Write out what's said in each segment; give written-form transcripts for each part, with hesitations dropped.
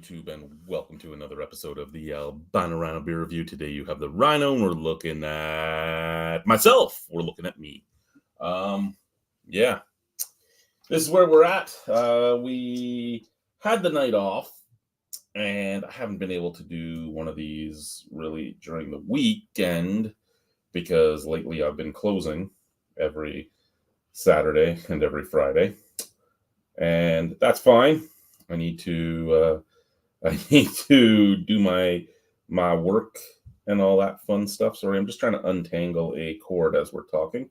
YouTube, and welcome to another episode of the Albino Rhino Beer Review. Today you have the Rhino, and we're looking at myself. We're looking at me. Yeah, this is where we're at. We had the night off, and I haven't been able to do one of these really during the weekend because lately I've been closing every Saturday and every Friday, and that's fine. I need to do my work and all that fun stuff. Sorry, I'm just trying to untangle a cord as we're talking.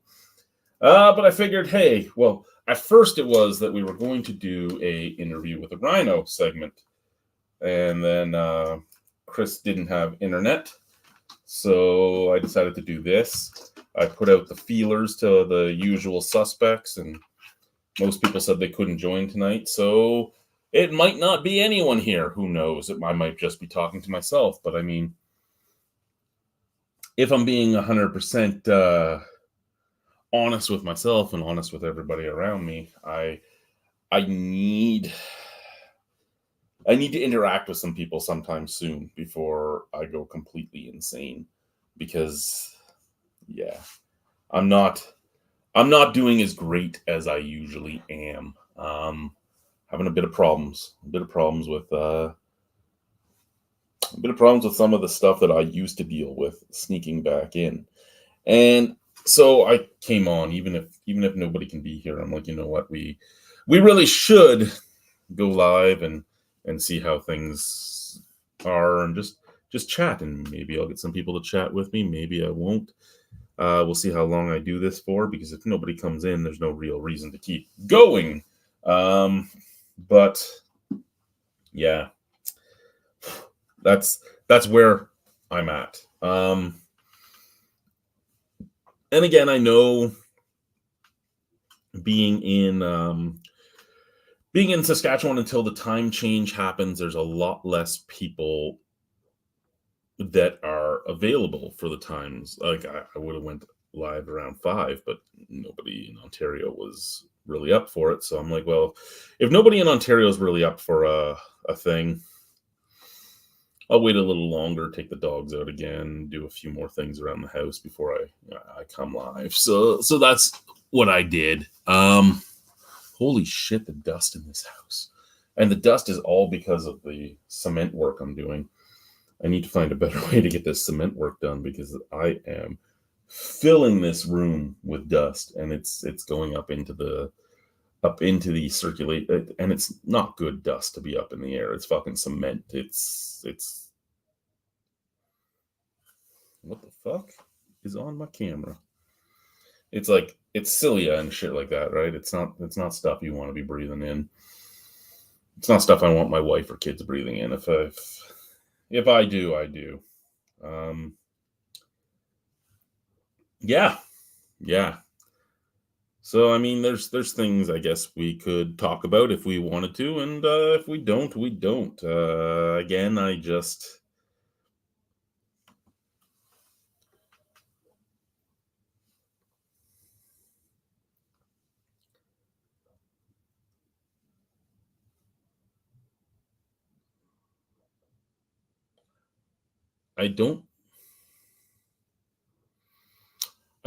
But I figured, hey, well, at first it was that we were going to do a interview with a Rhino segment, and then Chris didn't have internet, so I decided to do this. I put out the feelers to the usual suspects, and most people said they couldn't join tonight, so it might not be anyone here. Who knows? I might just be talking to myself. But I mean, if I'm being 100% honest with myself and honest with everybody around me, I need to interact with some people sometime soon before I go completely insane. Because, yeah, I'm not doing as great as I usually am. Having a bit of problems with some of the stuff that I used to deal with sneaking back in. And so I came on, even if nobody can be here. I'm like, you know what, we really should go live and see how things are, and just chat, and maybe I'll get some people to chat with me, maybe I won't. We'll see how long I do this for, because if nobody comes in, there's no real reason to keep going. But yeah, that's where I'm at. And again, I know being in Saskatchewan until the time change happens, there's a lot less people that are available for the times. Like I would have went live around 5, but nobody in Ontario was really up for it. So I'm like, well, if nobody in Ontario is really up for a thing, I'll wait a little longer, take the dogs out again, do a few more things around the house before I come live. So that's what I did. Holy shit, the dust in this house. And the dust is all because of the cement work I'm doing. I need to find a better way to get this cement work done, because I am filling this room with dust, and it's going up into the circulate, and it's not good dust to be up in the air. It's fucking cement. It's what the fuck is on my camera? It's like, it's cilia and shit like that, right? It's not stuff you want to be breathing in. It's not stuff I want my wife or kids breathing in. If I do, I do. Yeah. So I mean, there's things I guess we could talk about if we wanted to, and if we don't, we don't. Again, I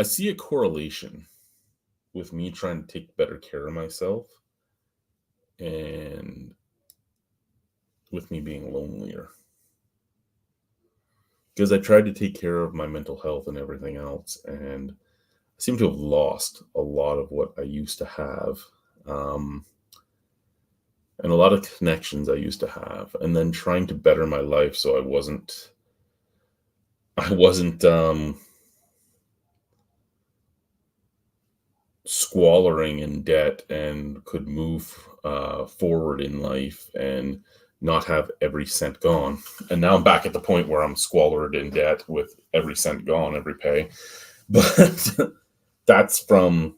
see a correlation with me trying to take better care of myself and with me being lonelier. Because I tried to take care of my mental health and everything else, and I seem to have lost a lot of what I used to have. And a lot of connections I used to have, and then trying to better my life so I wasn't squalling in debt, and could move forward in life and not have every cent gone. And now I'm back at the point where I'm squalid in debt with every cent gone, every pay. But that's from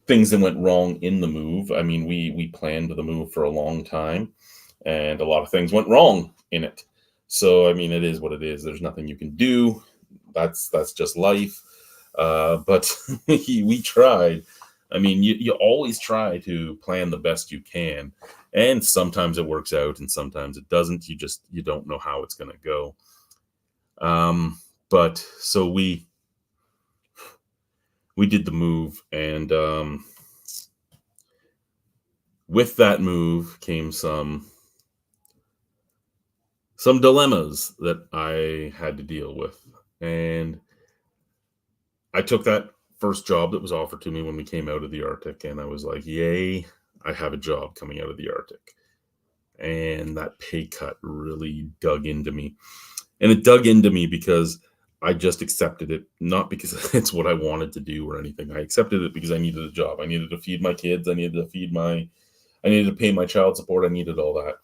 things that went wrong in the move. I mean, we planned the move for a long time, and a lot of things went wrong in it. So I mean, it is what it is. There's nothing you can do. That's just life. But we tried. I mean, you always try to plan the best you can, And sometimes it works out and sometimes it doesn't. You don't know how it's going to go. But so we did the move, and with that move came some dilemmas that I had to deal with. And I took that first job that was offered to me when we came out of the Arctic, and I was like, yay, I have a job coming out of the Arctic. And that pay cut really dug into me. And it dug into me because I just accepted it, not because it's what I wanted to do or anything. I accepted it because I needed a job. I needed to feed my kids. I needed to pay my child support. I needed all that.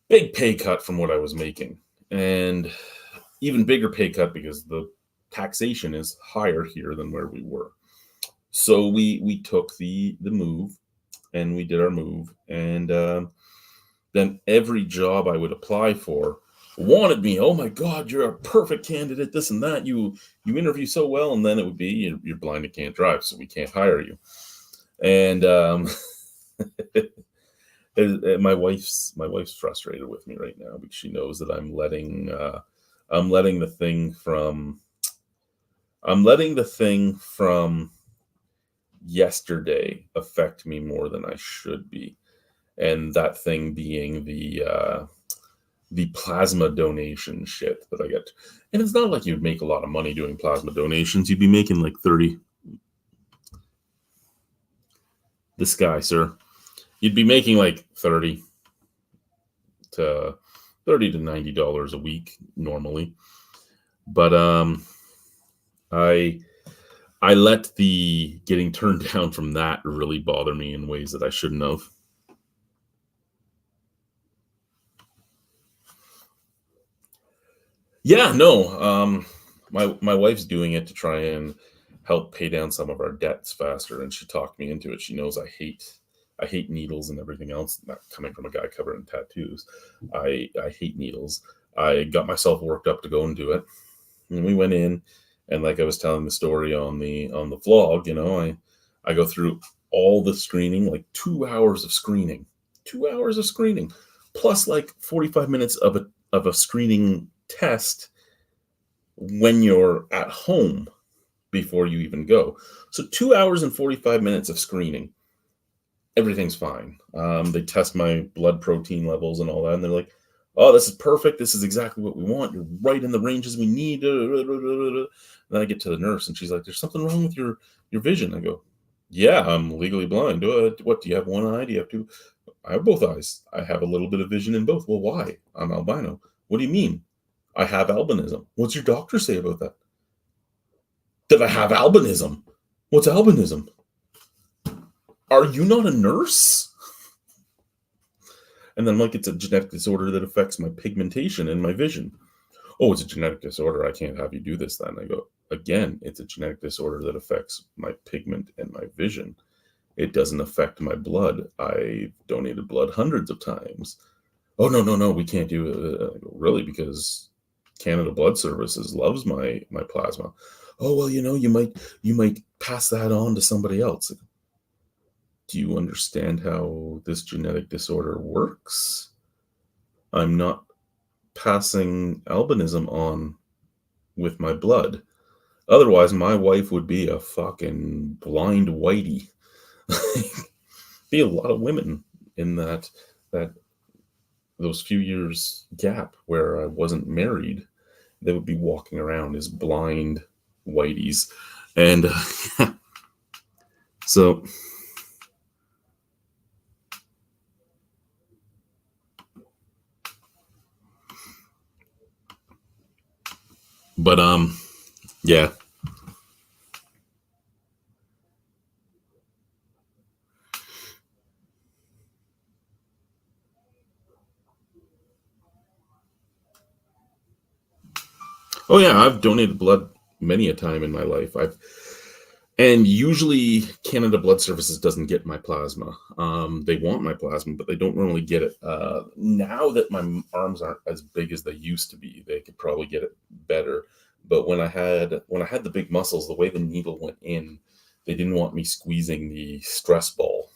Big pay cut from what I was making. And even bigger pay cut because the taxation is higher here than where we were. So we took the move, and we did our move. And then every job I would apply for wanted me. Oh my God, you're a perfect candidate, this and that. You interview so well. And then it would be, you're blind and can't drive, so we can't hire you. And my wife's frustrated with me right now because she knows that I'm letting the thing from yesterday affect me more than I should be. And that thing being the plasma donation shit that I get. And it's not like you'd make a lot of money doing plasma donations. You'd be making like 30. This guy, sir. You'd be making like $30 to $90 a week normally. But I let the getting turned down from that really bother me in ways that I shouldn't have. Yeah, no. My wife's doing it to try and help pay down some of our debts faster, and she talked me into it. She knows I hate needles and everything else. Not coming from a guy covered in tattoos, I hate needles. I got myself worked up to go and do it, and we went in, and like I was telling the story on the vlog, I go through all the screening, like 2 hours of screening, plus like 45 minutes of a screening test when you're at home before you even go. So 2 hours and 45 minutes of screening. Everything's fine. They test my blood protein levels and all that, and they're like, oh, this is perfect. This is exactly what we want. You're right in the ranges we need. And then I get to the nurse, and she's like, there's something wrong with your vision. I go, yeah, I'm legally blind. What, do you have one eye? Do you have two? I have both eyes. I have a little bit of vision in both. Well, why? I'm albino. What do you mean? I have albinism. What's your doctor say about that? That I have albinism? What's albinism? Are you not a nurse? And then I'm like, it's a genetic disorder that affects my pigmentation and my vision. Oh, it's a genetic disorder. I can't have you do this then. I go, again, it's a genetic disorder that affects my pigment and my vision. It doesn't affect my blood. I've donated blood hundreds of times. Oh, no, we can't do it. I go, really? Because Canada Blood Services loves my plasma. Oh, well, you might pass that on to somebody else. Do you understand how this genetic disorder works? I'm not passing albinism on with my blood. Otherwise, my wife would be a fucking blind whitey. Be a lot of women in that those few years gap where I wasn't married. They would be walking around as blind whiteys. And so but yeah. Oh yeah, I've donated blood many a time in my life. And usually Canada Blood Services doesn't get my plasma. They want my plasma, but they don't normally get it. Now that my arms aren't as big as they used to be, they could probably get it better. But when I had the big muscles, the way the needle went in, they didn't want me squeezing the stress ball.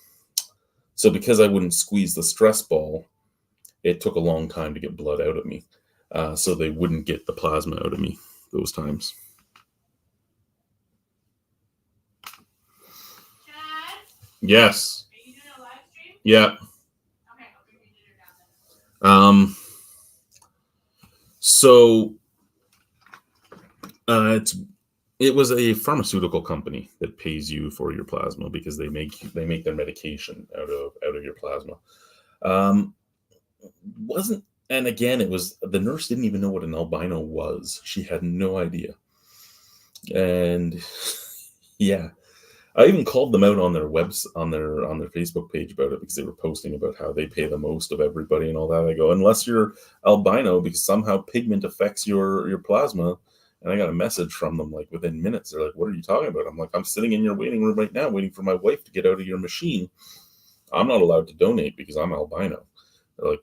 So because I wouldn't squeeze the stress ball, it took a long time to get blood out of me. So they wouldn't get the plasma out of me those times. Chad? Yes. Are you doing a live stream? Yeah. Okay, I'll bring your dinner down then. So it was a pharmaceutical company that pays you for your plasma because they make their medication out of your plasma. Wasn't And again, it was the nurse didn't even know what an albino was. She had no idea. And yeah, I even called them out on their on their Facebook page about it because they were posting about how they pay the most of everybody and all that. I go, unless you're albino, because somehow pigment affects your plasma. And I got a message from them like within minutes. They're like, "What are you talking about?" I'm like, "I'm sitting in your waiting room right now, waiting for my wife to get out of your machine. I'm not allowed to donate because I'm albino." They're like,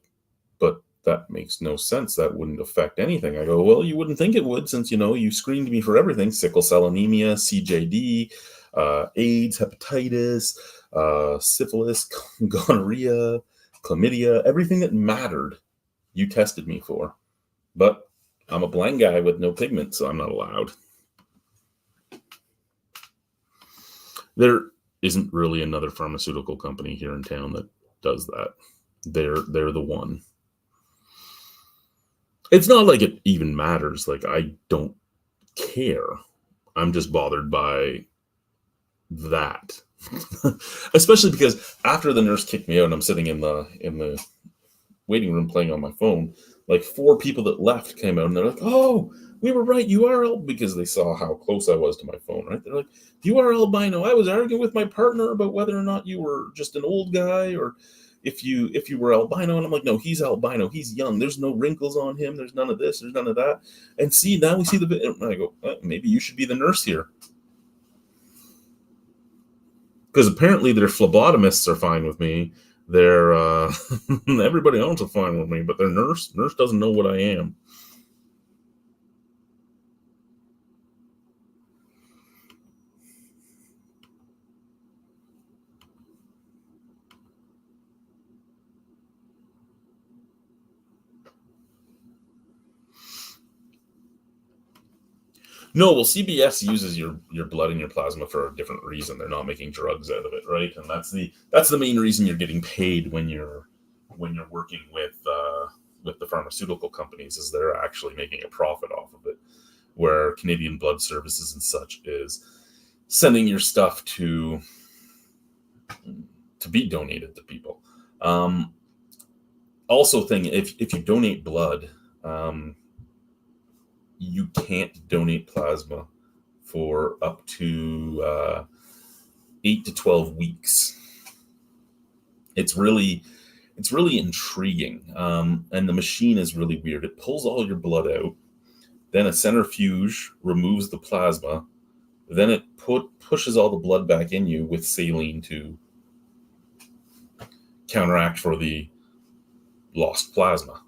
"But that makes no sense. That wouldn't affect anything." I go, "Well, you wouldn't think it would, since you screened me for everything: sickle cell anemia, CJD, AIDS, hepatitis, syphilis, gonorrhea, chlamydia, everything that mattered. You tested me for, but I'm a blind guy with no pigment, so I'm not allowed." There isn't really another pharmaceutical company here in town that does that. They're the one. It's not like it even matters. Like, I don't care. I'm just bothered by that. Especially because after the nurse kicked me out and I'm sitting in the waiting room playing on my phone, like 4 people that left came out and they're like, "Oh, we were right, you are," because they saw how close I was to my phone, right? They're like, "You are albino. I was arguing with my partner about whether or not you were just an old guy or if you were albino." And I'm like, "No, he's albino. He's young. There's no wrinkles on him. There's none of this. There's none of that." And see, now we see the video. And I go, maybe you should be the nurse here. Because apparently their phlebotomists are fine with me. Their everybody else is fine with me, but their nurse doesn't know what I am. No, well, CBS uses your blood and your plasma for a different reason. They're not making drugs out of it, right? And that's the main reason you're getting paid when you're working with the pharmaceutical companies, is they're actually making a profit off of it. Where Canadian Blood Services and such is sending your stuff to be donated to people. Also, if you donate blood, you can't donate plasma for up to 8 to 12 weeks. It's really intriguing, and the machine is really weird. It pulls all your blood out, then a centrifuge removes the plasma, then it pushes all the blood back in you with saline to counteract for the lost plasma.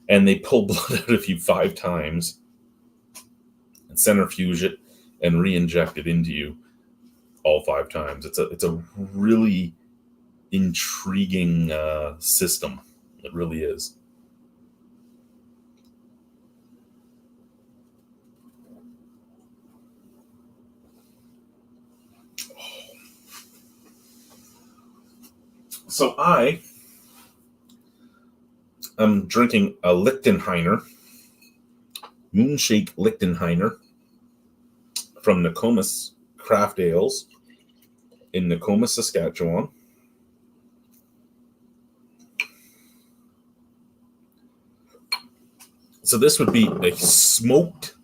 And they pull blood out of you 5 times and centrifuge it and re-inject it into you all 5 times. It's a really intriguing system. It really is. So I'm drinking a Lichtenheiner, Moonshake Lichtenheiner, from Nokomis Craft Ales in Nokomis, Saskatchewan. So this would be a smoked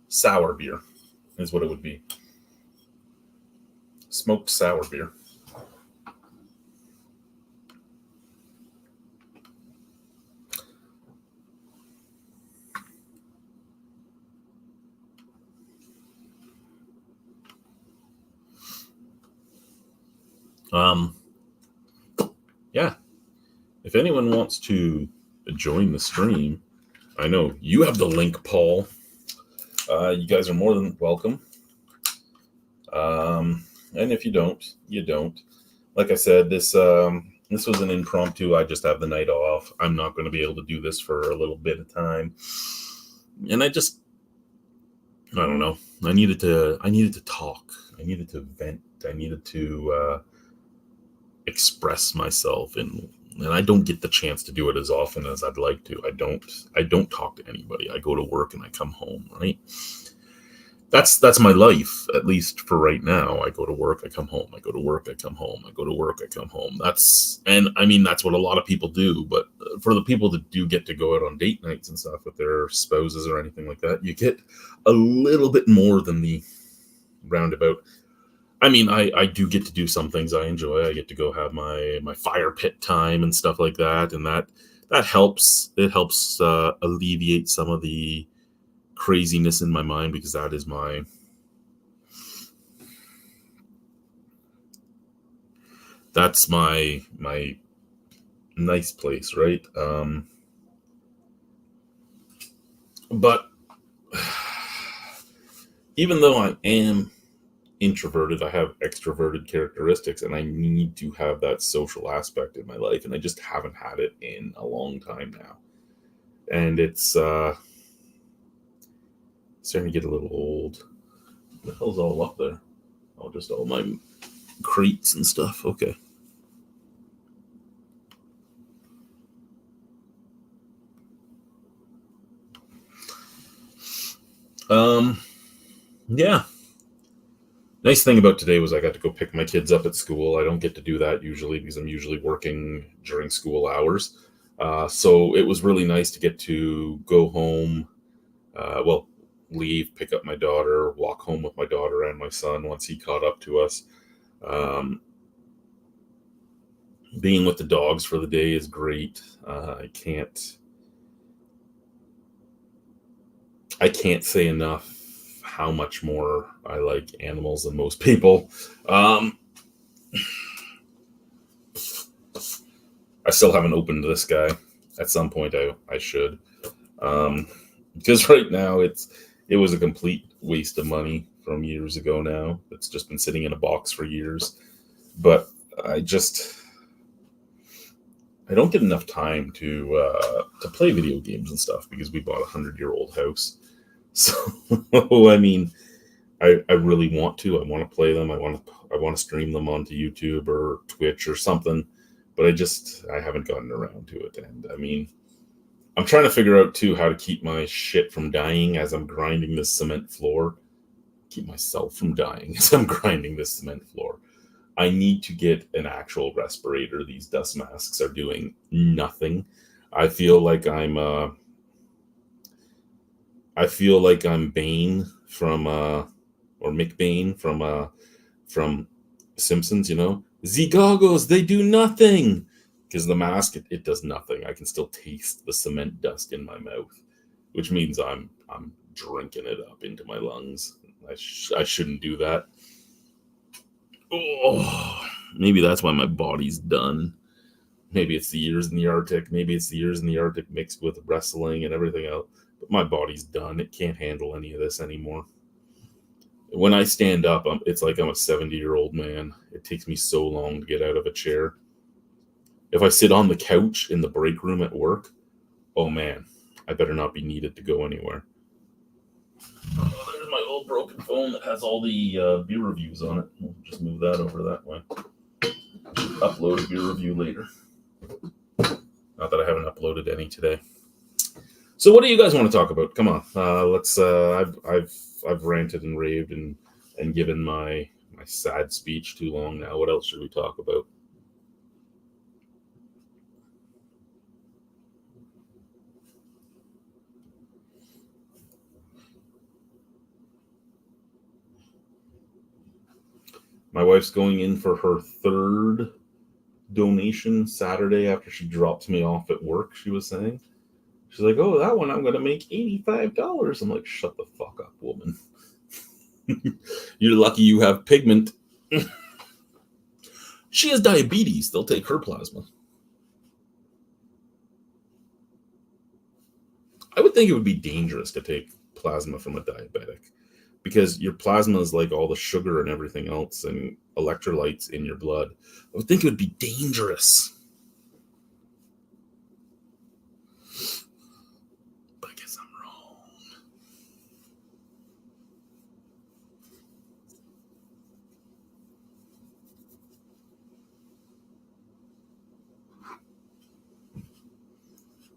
sour beer, is what it would be. Smoked sour beer. Yeah. If anyone wants to join the stream, I know you have the link, Paul. You guys are more than welcome. And if you don't, you don't. like I said, this was an impromptu. I just have the night off. I'm not going to be able to do this for a little bit of time, and I don't know. I needed to talk. I needed to vent. I needed to express myself, and I don't get the chance to do it as often as I'd like to. I don't talk to anybody. I go to work and I come home, right? That's my life, at least for right now. I go to work, I come home. I go to work, I come home. I go to work, I come home. That's what a lot of people do. But for the people that do get to go out on date nights and stuff with their spouses or anything like that, you get a little bit more than the roundabout. I do get to do some things I enjoy. I get to go have my fire pit time and stuff like that, and that helps. It helps alleviate some of the craziness in my mind, because that is that's my nice place, right? But even though I am introverted, I have extroverted characteristics, and I need to have that social aspect in my life, and I just haven't had it in a long time now, and it's starting to get a little old. What the hell's all up there? Oh, just all my crates and stuff. Okay. Yeah. Nice thing about today was I got to go pick my kids up at school. I don't get to do that usually because I'm usually working during school hours. So it was really nice to get to go home, leave, pick up my daughter, walk home with my daughter and my son once he caught up to us. Being with the dogs for the day is great. I can't say enough how much more I like animals than most people. I still haven't opened this guy. At some point I should. Because right now it was a complete waste of money from years ago now. It's just been sitting in a box for years. But I don't get enough time to play video games and stuff because we bought a 100-year-old house. So I really want to. I want to play them. I want to stream them onto YouTube or Twitch or something. But I haven't gotten around to it. And I'm trying to figure out too how to keep my shit from dying as I'm grinding this cement floor. Keep myself from dying as I'm grinding this cement floor. I need to get an actual respirator. These dust masks are doing nothing. I feel like I'm Bane from or McBain from Simpsons, The goggles, they do nothing. Because the mask, it does nothing. I can still taste the cement dust in my mouth, which means I'm drinking it up into my lungs. I shouldn't do that. Oh, maybe that's why my body's done. Maybe it's the years in the Arctic. Maybe it's the years in the Arctic mixed with wrestling and everything else. But my body's done. It can't handle any of this anymore. When I stand up, it's like I'm a 70-year-old man. It takes me so long to get out of a chair. If I sit on the couch in the break room at work, oh man, I better not be needed to go anywhere. Oh, there's my old broken phone that has all the beer reviews on it. We'll just move that over that way. Upload a beer review later. Not that I haven't uploaded any today. So what do you guys want to talk about? Come on, let's. I've ranted and raved and given my sad speech too long now. What else should we talk about? My wife's going in for her third donation Saturday after she dropped me off at work, she was saying. She's like, oh, that one I'm going to make $85. I'm like, shut the fuck up, woman. You're lucky you have pigment. She has diabetes. They'll take her plasma. I would think it would be dangerous to take plasma from a diabetic. because your plasma is like all the sugar and everything else and electrolytes in your blood. I would think it would be dangerous. But I guess I'm wrong.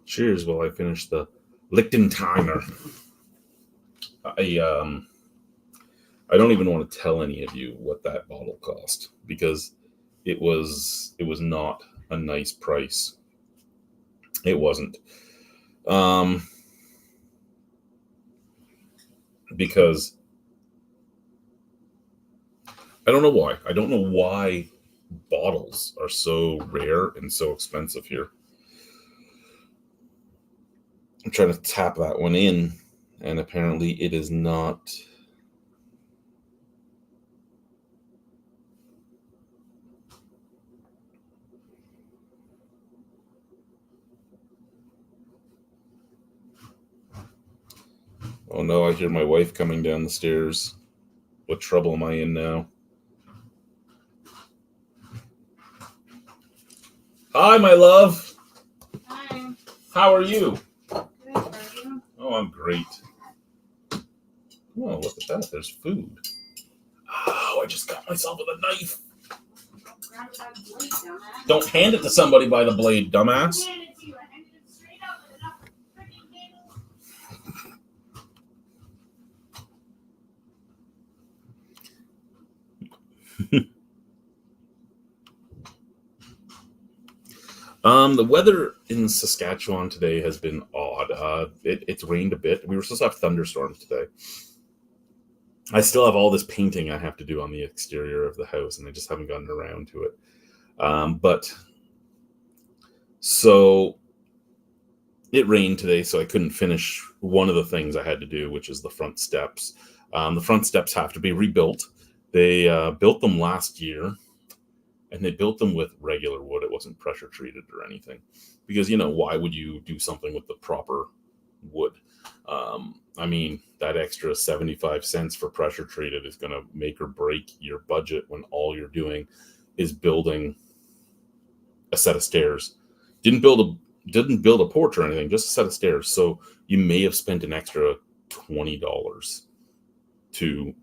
Cheers while I finish the Lichtentiner. I don't even want to tell any of you what that bottle cost, because it was not a nice price. It wasn't. Because I don't know why. I don't know why bottles are so rare and so expensive here. I'm trying to tap that one in, and apparently it is not. Oh no, I hear my wife coming down the stairs. What trouble am I in now? Hi, my love. Hi. How are you? Good, how are you? Oh, I'm great. Oh, look at that. There's food. Oh, I just got myself with a knife. Grab that blade, dumbass. Don't hand it to somebody by the blade, dumbass. I handed it to you. I handed it straight up with enough freaking cable. The weather in Saskatchewan today has been odd. It's rained a bit. We were supposed to have thunderstorms today. I still have all this painting I have to do on the exterior of the house, and I just haven't gotten around to it. But so it rained today, so I couldn't finish one of the things I had to do, which is the front steps. The front steps have to be rebuilt. They built them last year, and they built them with regular wood. It wasn't pressure treated or anything, because, why would you do something with the proper wood? I mean, that extra 75 cents for pressure treated is going to make or break your budget when all you're doing is building a set of stairs. Didn't build a porch or anything, just a set of stairs. So you may have spent an extra $20 to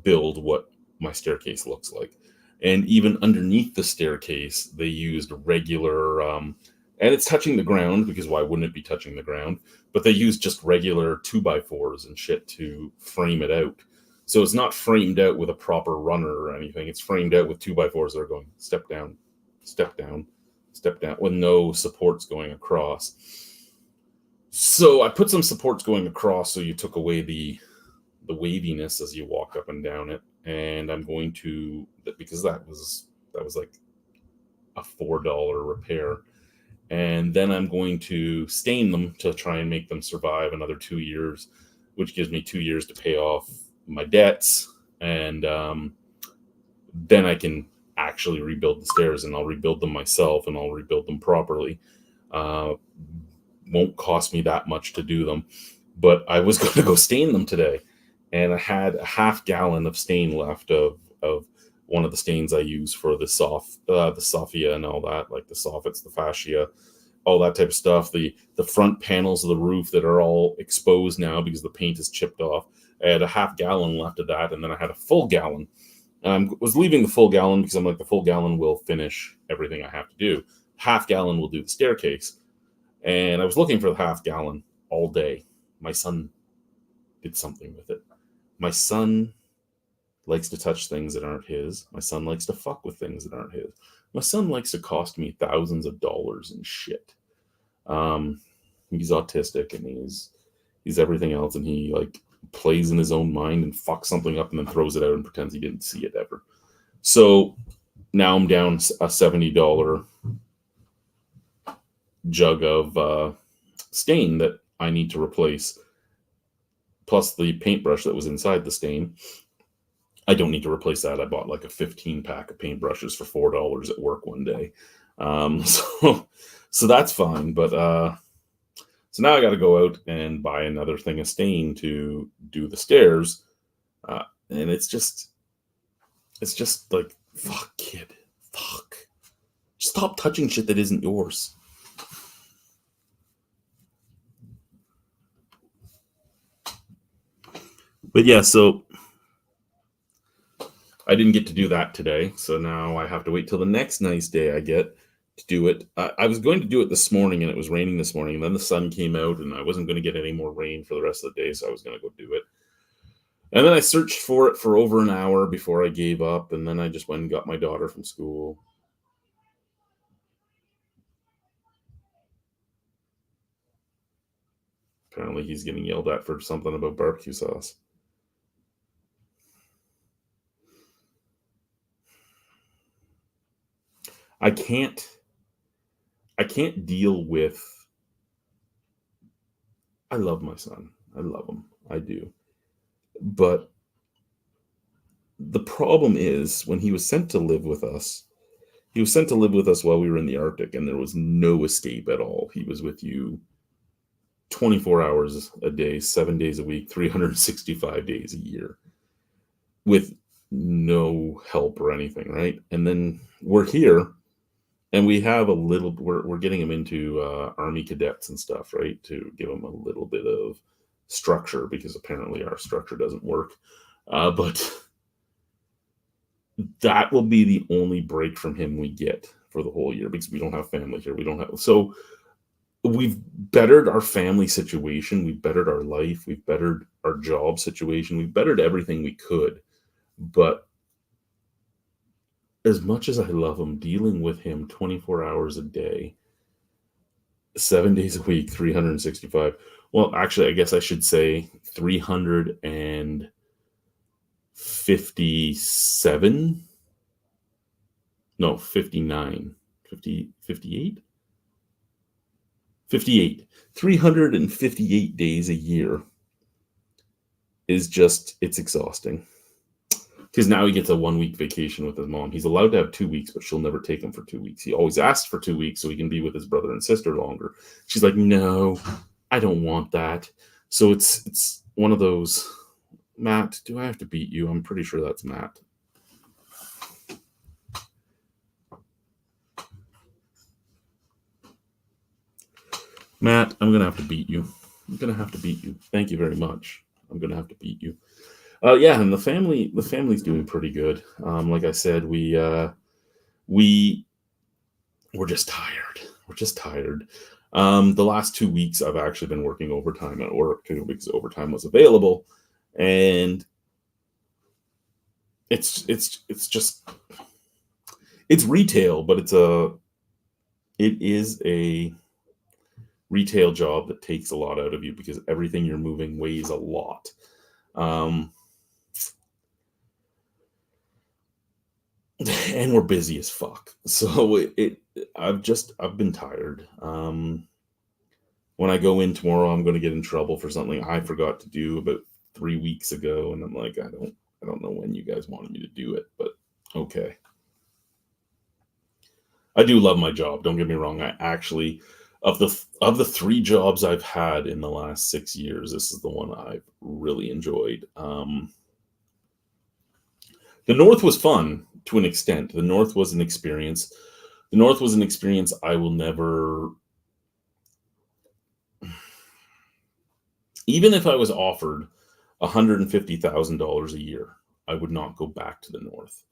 build what my staircase looks like. And even underneath the staircase, they used regular, and it's touching the ground, because why wouldn't it be touching the ground? But they used just regular 2x4s and shit to frame it out. So it's not framed out with a proper runner or anything. It's framed out with 2x4s that are going step down, step down, step down, with no supports going across. So I put some supports going across, so you took away the waviness as you walk up and down it. And I'm going to, because that was like a $4 repair. And then I'm going to stain them to try and make them survive another 2 years, which gives me 2 years to pay off my debts. And then I can actually rebuild the stairs, and I'll rebuild them myself, and I'll rebuild them properly. Won't cost me that much to do them. But I was going to go stain them today, and I had a half gallon of stain left of one of the stains I use for the soffia and all that, like the soffits, the fascia, all that type of stuff. The front panels of the roof that are all exposed now because the paint is chipped off. I had a half gallon left of that, and then I had a full gallon. I was leaving the full gallon because I'm like, the full gallon will finish everything I have to do. Half gallon will do the staircase. And I was looking for the half gallon all day. My son did something with it. My son likes to touch things that aren't his. My son likes to fuck with things that aren't his. My son likes to cost me thousands of dollars in shit. He's autistic, and he's everything else, and he like plays in his own mind and fucks something up and then throws it out and pretends he didn't see it ever. So now I'm down a $70 jug of stain that I need to replace, plus the paintbrush that was inside the stain. I don't need to replace that. I bought like a 15 pack of paintbrushes for $4 at work one day. So that's fine. But so now I got to go out and buy another thing of stain to do the stairs. And it's just like, fuck, kid, fuck. Stop touching shit that isn't yours. But yeah, so I didn't get to do that today. So now I have to wait till the next nice day I get to do it. I was going to do it this morning, and it was raining this morning. And then the sun came out, and I wasn't going to get any more rain for the rest of the day. So I was going to go do it. And then I searched for it for over an hour before I gave up. And then I just went and got my daughter from school. Apparently he's getting yelled at for something about barbecue sauce. I can't deal with. I love my son. I love him. I do. But the problem is, when he was sent to live with us while we were in the Arctic, and there was no escape at all. He was with you 24 hours a day, 7 days a week, 365 days a year, with no help or anything, right? And then we're here, and we have we're getting him into Army cadets and stuff, right? To give him a little bit of structure, because apparently our structure doesn't work. But that will be the only break from him we get for the whole year, because we don't have family here. So we've bettered our family situation. We've bettered our life. We've bettered our job situation. We've bettered everything we could. But as much as I love him, dealing with him 24 hours a day, 7 days a week, 365. Well, actually, I guess I should say 357. No, 59. 50, 58? 58. 358 days a year is just, it's exhausting. Because now he gets a 1 week vacation with his mom. He's allowed to have 2 weeks, but she'll never take him for 2 weeks. He always asks for 2 weeks so he can be with his brother and sister longer. She's like, no, I don't want that. So it's one of those. Matt, do I have to beat you? I'm pretty sure that's Matt. Matt, I'm going to have to beat you. Thank you very much. I'm going to have to beat you. Yeah, and the family's doing pretty good. Like I said, we're just tired. The last 2 weeks I've actually been working overtime at work too, because overtime was available, and it's retail, but it is a retail job that takes a lot out of you, because everything you're moving weighs a lot. And we're busy as fuck. So I've been tired. When I go in tomorrow, I'm going to get in trouble for something I forgot to do about 3 weeks ago. And I'm like, I don't know when you guys wanted me to do it, but okay. I do love my job. Don't get me wrong. I actually, of the 3 jobs I've had in the last 6 years, this is the one I've really enjoyed. The North was fun to an extent. The North was an experience. I will never. Even if I was offered $150,000 a year, I would not go back to the North.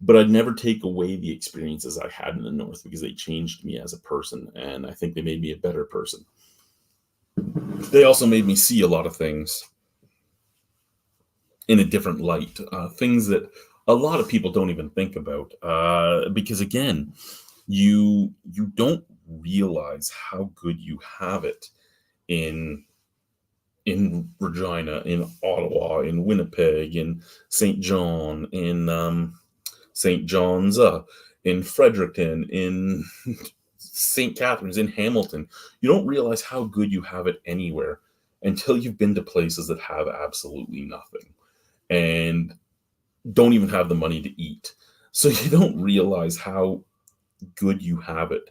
But I'd never take away the experiences I had in the North, because they changed me as a person, and I think they made me a better person. They also made me see a lot of things in a different light, things that a lot of people don't even think about, because again, you don't realize how good you have it in Regina, in Ottawa, in Winnipeg, in St. John, in St. John's, in Fredericton, in St. Catharines, in Hamilton. You don't realize how good you have it anywhere until you've been to places that have absolutely nothing and don't even have the money to eat. So you don't realize how good you have it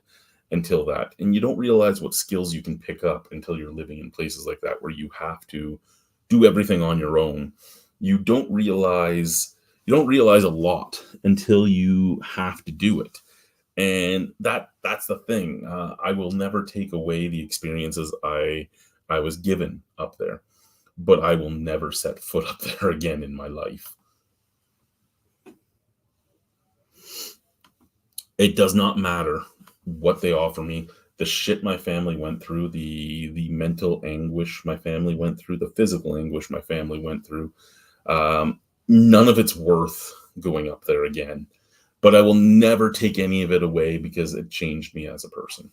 until that. And you don't realize what skills you can pick up until you're living in places like that, where you have to do everything on your own. you don't realize a lot until you have to do it. And that's the thing. I will never take away the experiences I was given up there, but I will never set foot up there again in my life. It does not matter what they offer me. The shit my family went through, the mental anguish my family went through, the physical anguish my family went through, none of it's worth going up there again. But I will never take any of it away because it changed me as a person.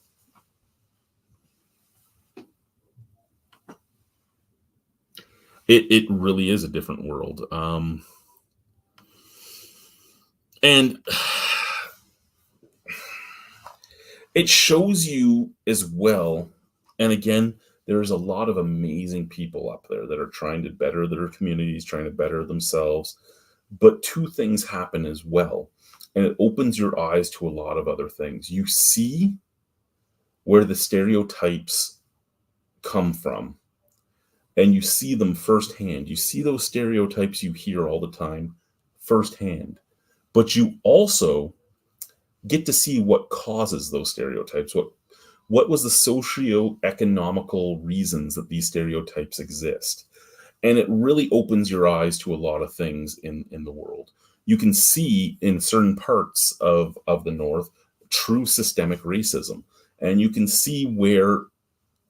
It really is a different world. And it shows you as well. And again, there's a lot of amazing people up there that are trying to better their communities, trying to better themselves. But two things happen as well. And it opens your eyes to a lot of other things. You see where the stereotypes come from, and you see them firsthand. You see those stereotypes you hear all the time firsthand. But you also get to see what causes those stereotypes. What was the socio-economical reasons that these stereotypes exist? And it really opens your eyes to a lot of things in the world. You can see in certain parts of the North true systemic racism, and you can see where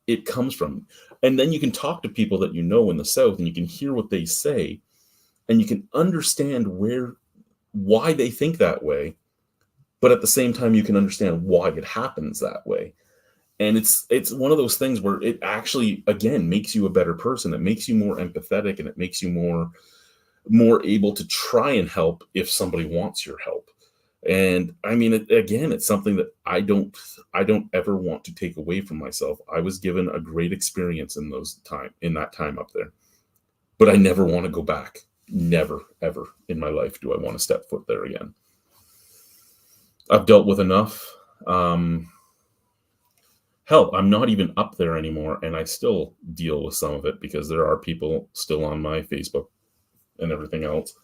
it comes from. And then you can talk to people that you know in the South, and you can hear what they say, and you can understand why they think that way. But at the same time, you can understand why it happens that way. And it's one of those things where it actually, again, makes you a better person. It makes you more empathetic, and it makes you more able to try and help if somebody wants your help. And I mean, again, it's something that I don't ever want to take away from myself. I was given a great experience in that time up there, but I never want to go back. Never, ever in my life do I want to step foot there again. I've dealt with enough. Hell, I'm not even up there anymore, and I still deal with some of it because there are people still on my Facebook and everything else.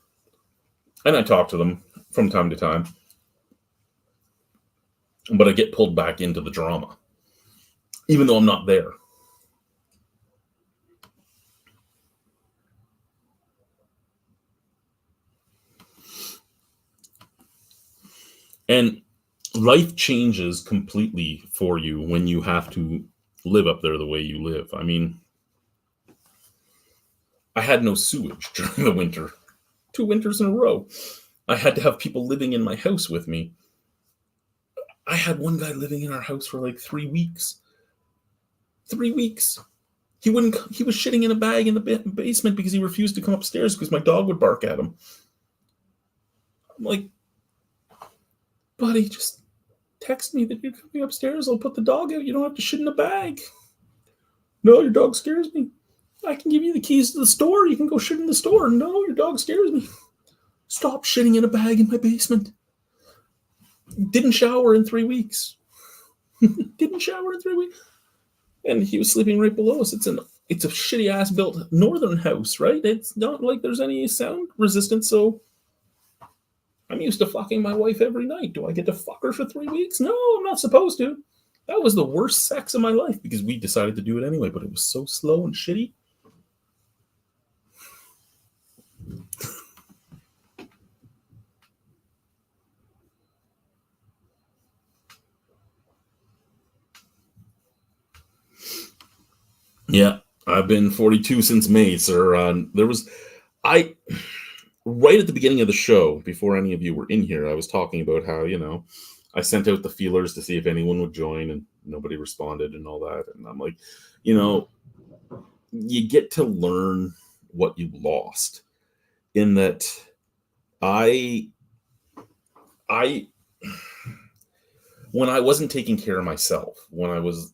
And I talk to them from time to time. But I get pulled back into the drama, even though I'm not there. And life changes completely for you when you have to live up there the way you live. I mean, I had no sewage during the winter, 2 winters in a row. I had to have people living in my house with me. I had one guy living in our house for like 3 weeks. 3 weeks. He was shitting in a bag in the basement because he refused to come upstairs because my dog would bark at him. I'm like, buddy, just text me that you're coming upstairs. I'll put the dog out. You don't have to shit in a bag. No, your dog scares me. I can give you the keys to the store. You can go shit in the store. No, your dog scares me. Stop shitting in a bag in my basement. Didn't shower in 3 weeks. Didn't shower in 3 weeks. And he was sleeping right below us. It's a shitty ass built northern house, right? It's not like there's any sound resistance, so I'm used to fucking my wife every night. Do I get to fuck her for 3 weeks? No, I'm not supposed to. That was the worst sex of my life because we decided to do it anyway, but it was so slow and shitty. Yeah, I've been 42 since May, sir. Right at the beginning of the show, before any of you were in here, I was talking about how, I sent out the feelers to see if anyone would join, and nobody responded and all that. And I'm like, you get to learn what you lost in that when I wasn't taking care of myself, when I was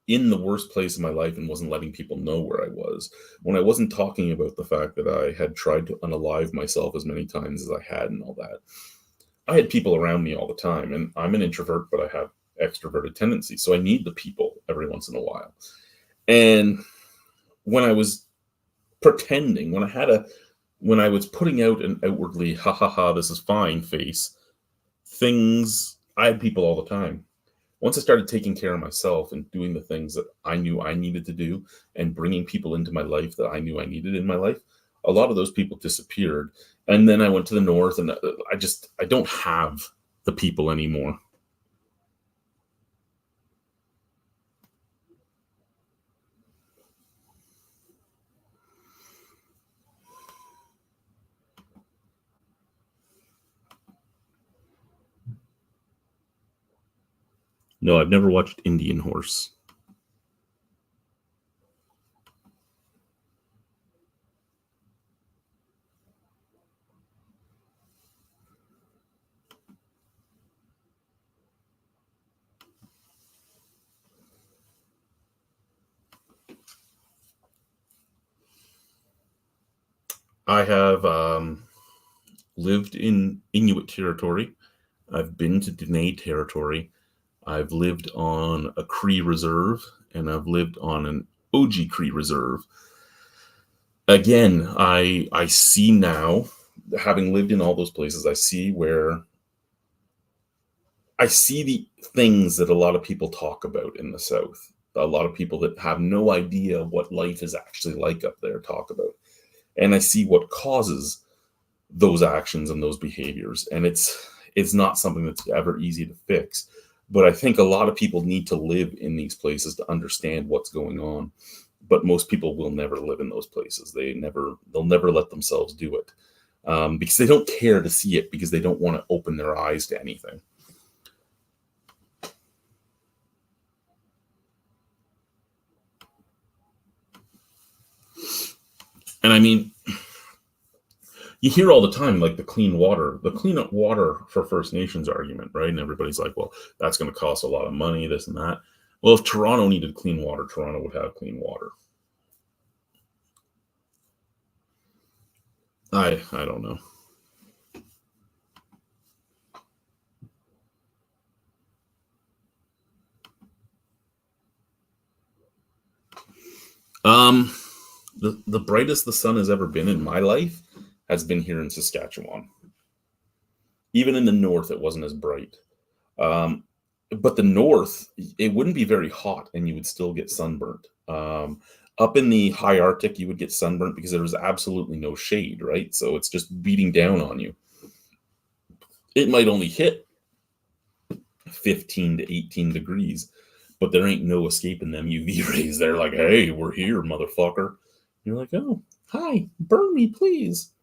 in the worst place in my life and wasn't letting people know where I was, when I wasn't talking about the fact that I had tried to unalive myself as many times as I had and all that, I had people around me all the time. And I'm an introvert, but I have extroverted tendencies. So I need the people every once in a while. And when I was pretending, when I had when I was putting out an outwardly, ha ha ha, this is fine face, I had people all the time. Once I started taking care of myself and doing the things that I knew I needed to do and bringing people into my life that I knew I needed in my life, a lot of those people disappeared. And then I went to the north, and I don't have the people anymore. No, I've never watched Indian Horse. I have lived in Inuit territory. I've been to Dene territory. I've lived on a Cree reserve, and I've lived on an Oji Cree reserve. Again, I see now, having lived in all those places, I see the things that a lot of people talk about in the South. A lot of people that have no idea what life is actually like up there talk about. And I see what causes those actions and those behaviors. And it's not something that's ever easy to fix. But I think a lot of people need to live in these places to understand what's going on. But most people will never live in those places. They'll never let themselves do it because they don't care to see it, because they don't want to open their eyes to anything. And I mean, you hear all the time, like the clean water for First Nations argument, right? And everybody's like, well, that's going to cost a lot of money, this and that. Well, if Toronto needed clean water, Toronto would have clean water. I don't know. The brightest the sun has ever been in my life has been here in Saskatchewan. Even in the north, it wasn't as bright. But the north, it wouldn't be very hot, and you would still get sunburnt. Up in the high Arctic, you would get sunburnt because there was absolutely no shade, right? So it's just beating down on you. It might only hit 15 to 18 degrees, but there ain't no escaping them UV rays. They're like, hey, we're here, motherfucker. You're like, oh, hi, burn me, please.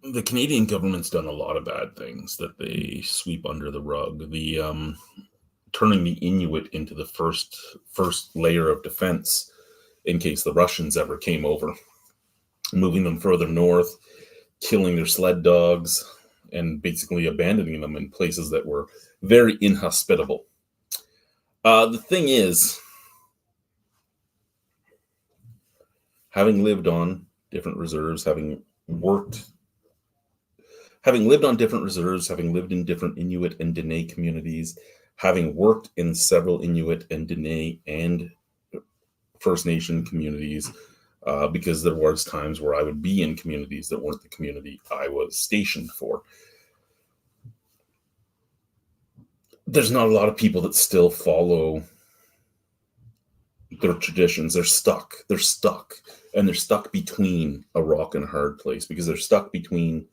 The Canadian government's done a lot of bad things that they sweep under the rug. The turning the Inuit into the first layer of defense in case the Russians ever came over, moving them further north, killing their sled dogs, and basically abandoning them in places that were very inhospitable. The thing is, having lived on different reserves, having lived on different reserves, having lived in different Inuit and Dene communities, having worked in several Inuit and Dene and First Nation communities, because there was times where I would be in communities that weren't the community I was stationed for. There's not a lot of people that still follow their traditions. They're stuck, and they're stuck between a rock and a hard place, because they're stuck between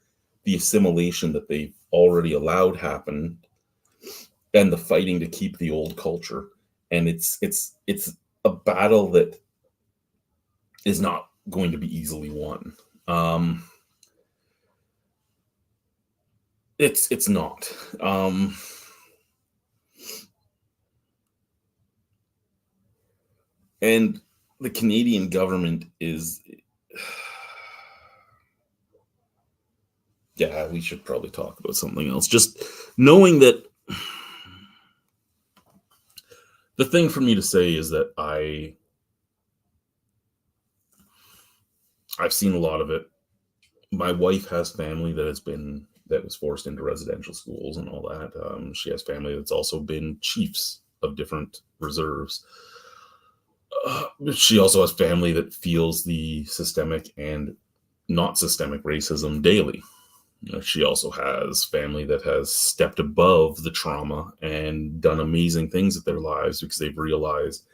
the assimilation that they've already allowed happen and the fighting to keep the old culture. And it's a battle that is not going to be easily won. It's not. And the Canadian government is, yeah, we should probably talk about something else. Just knowing that the thing for me to say is that I've seen a lot of it. My wife has family that was forced into residential schools and all that. She has family that's also been chiefs of different reserves. She also has family that feels the systemic and not systemic racism daily. She also has family that has stepped above the trauma and done amazing things with their lives because they've realized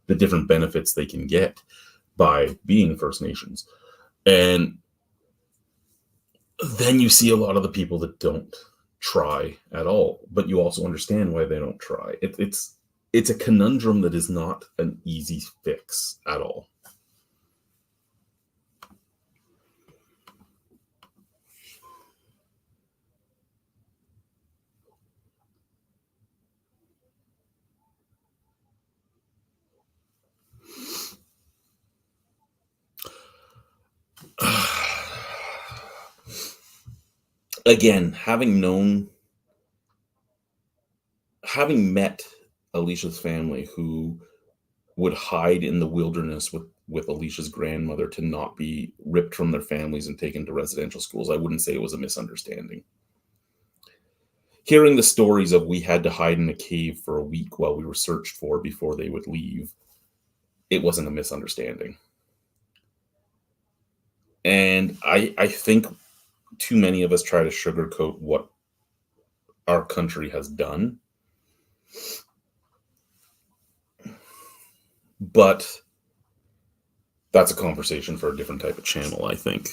the different benefits they can get by being First Nations. And then you see a lot of the people that don't try at all, but you also understand why they don't try. It's a conundrum that is not an easy fix at all. Again, having met Alicia's family, who would hide in the wilderness with Alicia's grandmother to not be ripped from their families and taken to residential schools, I wouldn't say it was a misunderstanding. Hearing the stories of we had to hide in a cave for a week while we were searched for before they would leave, it wasn't a misunderstanding. And I think too many of us try to sugarcoat what our country has done. But that's a conversation for a different type of channel, I think.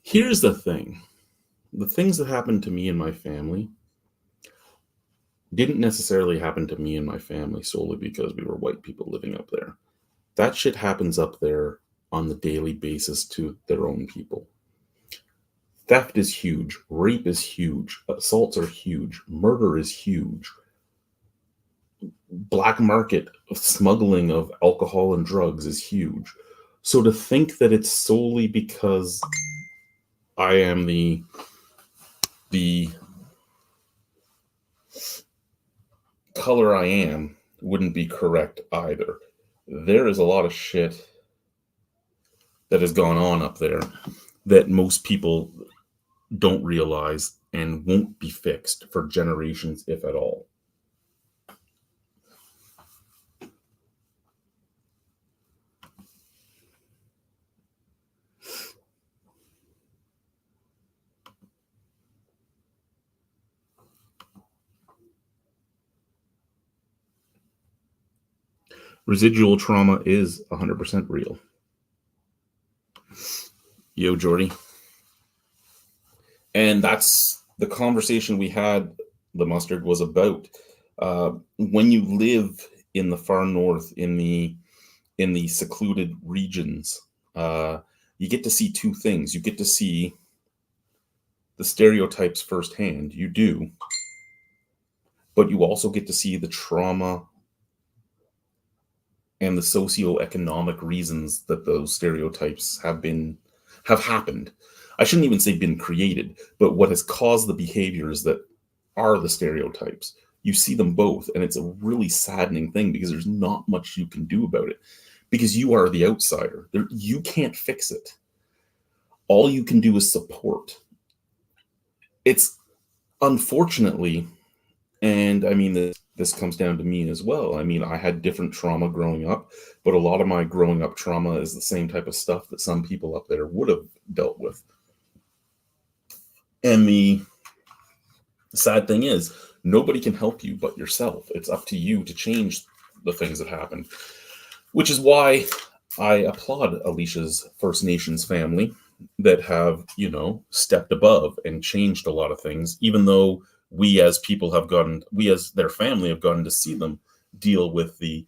Here's the thing. The things that happened to me and my family didn't necessarily happen to me and my family solely because we were white people living up there. That shit happens up there on the daily basis to their own people. Theft is huge. Rape is huge. Assaults are huge. Murder is huge. Black market smuggling of alcohol and drugs is huge. So to think that it's solely because I am the color I am wouldn't be correct either. There is a lot of shit that has gone on up there that most people don't realize and won't be fixed for generations, if at all. Residual trauma is 100% real. Yo, Jordy. And that's the conversation we had, the Mustard, was about. When you live in the far north, in the secluded regions, you get to see two things. You get to see the stereotypes firsthand. You do. But you also get to see the trauma and the socioeconomic reasons that those stereotypes have happened. I shouldn't even say been created, but what has caused the behaviors that are the stereotypes. You see them both, and it's a really saddening thing because there's not much you can do about it because you are the outsider. You can't fix it. All you can do is support. It's unfortunately, and I mean, this comes down to me as well. I mean, I had different trauma growing up, but a lot of my growing up trauma is the same type of stuff that some people up there would have dealt with. And the sad thing is, nobody can help you but yourself. It's up to you to change the things that happen, which is why I applaud Alicia's First Nations family that have, stepped above and changed a lot of things, even though we as their family have gotten to see them deal with the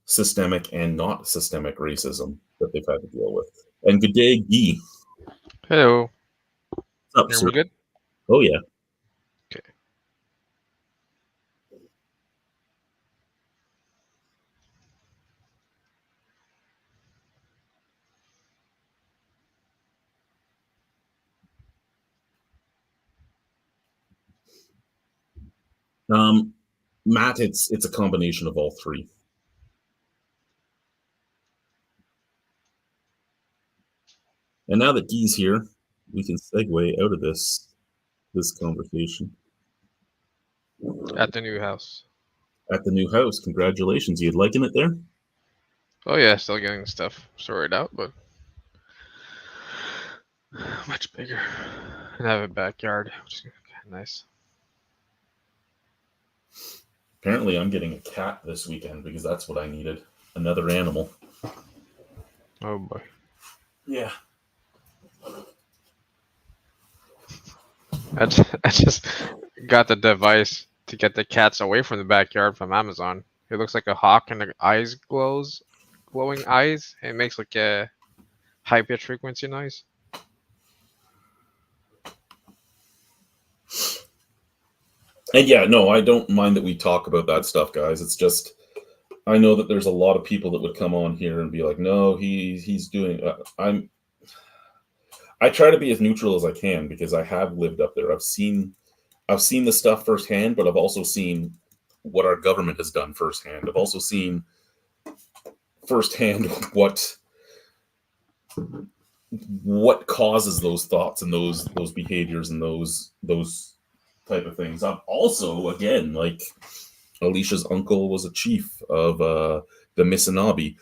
systemic and not systemic racism that they've had to deal with. And good day, Guy. Hello. What's up, Hear sir? me good? Oh, yeah. Okay. Matt, it's a combination of all three. And now that Guy's here, we can segue out of this conversation. At the new house. At the new house, congratulations. You liking it there? Oh yeah, still getting stuff sorted out, but much bigger. And have a backyard, which is kind of nice. Apparently, I'm getting a cat this weekend because that's what I needed. Another animal. Oh boy. Yeah. I just got the device to get the cats away from the backyard from Amazon. It looks like a hawk and the eyes glowing eyes. It makes like a high pitch frequency noise. And yeah, no, I don't mind that we talk about that stuff, guys. It's just I know that there's a lot of people that would come on here and be like, "No, he's doing." I try to be as neutral as I can because I have lived up there. I've seen the stuff firsthand, but I've also seen what our government has done firsthand. I've also seen firsthand what causes those thoughts and those behaviors and those type of things. I've also, again, like Alicia's uncle was a chief of the Missinaibi.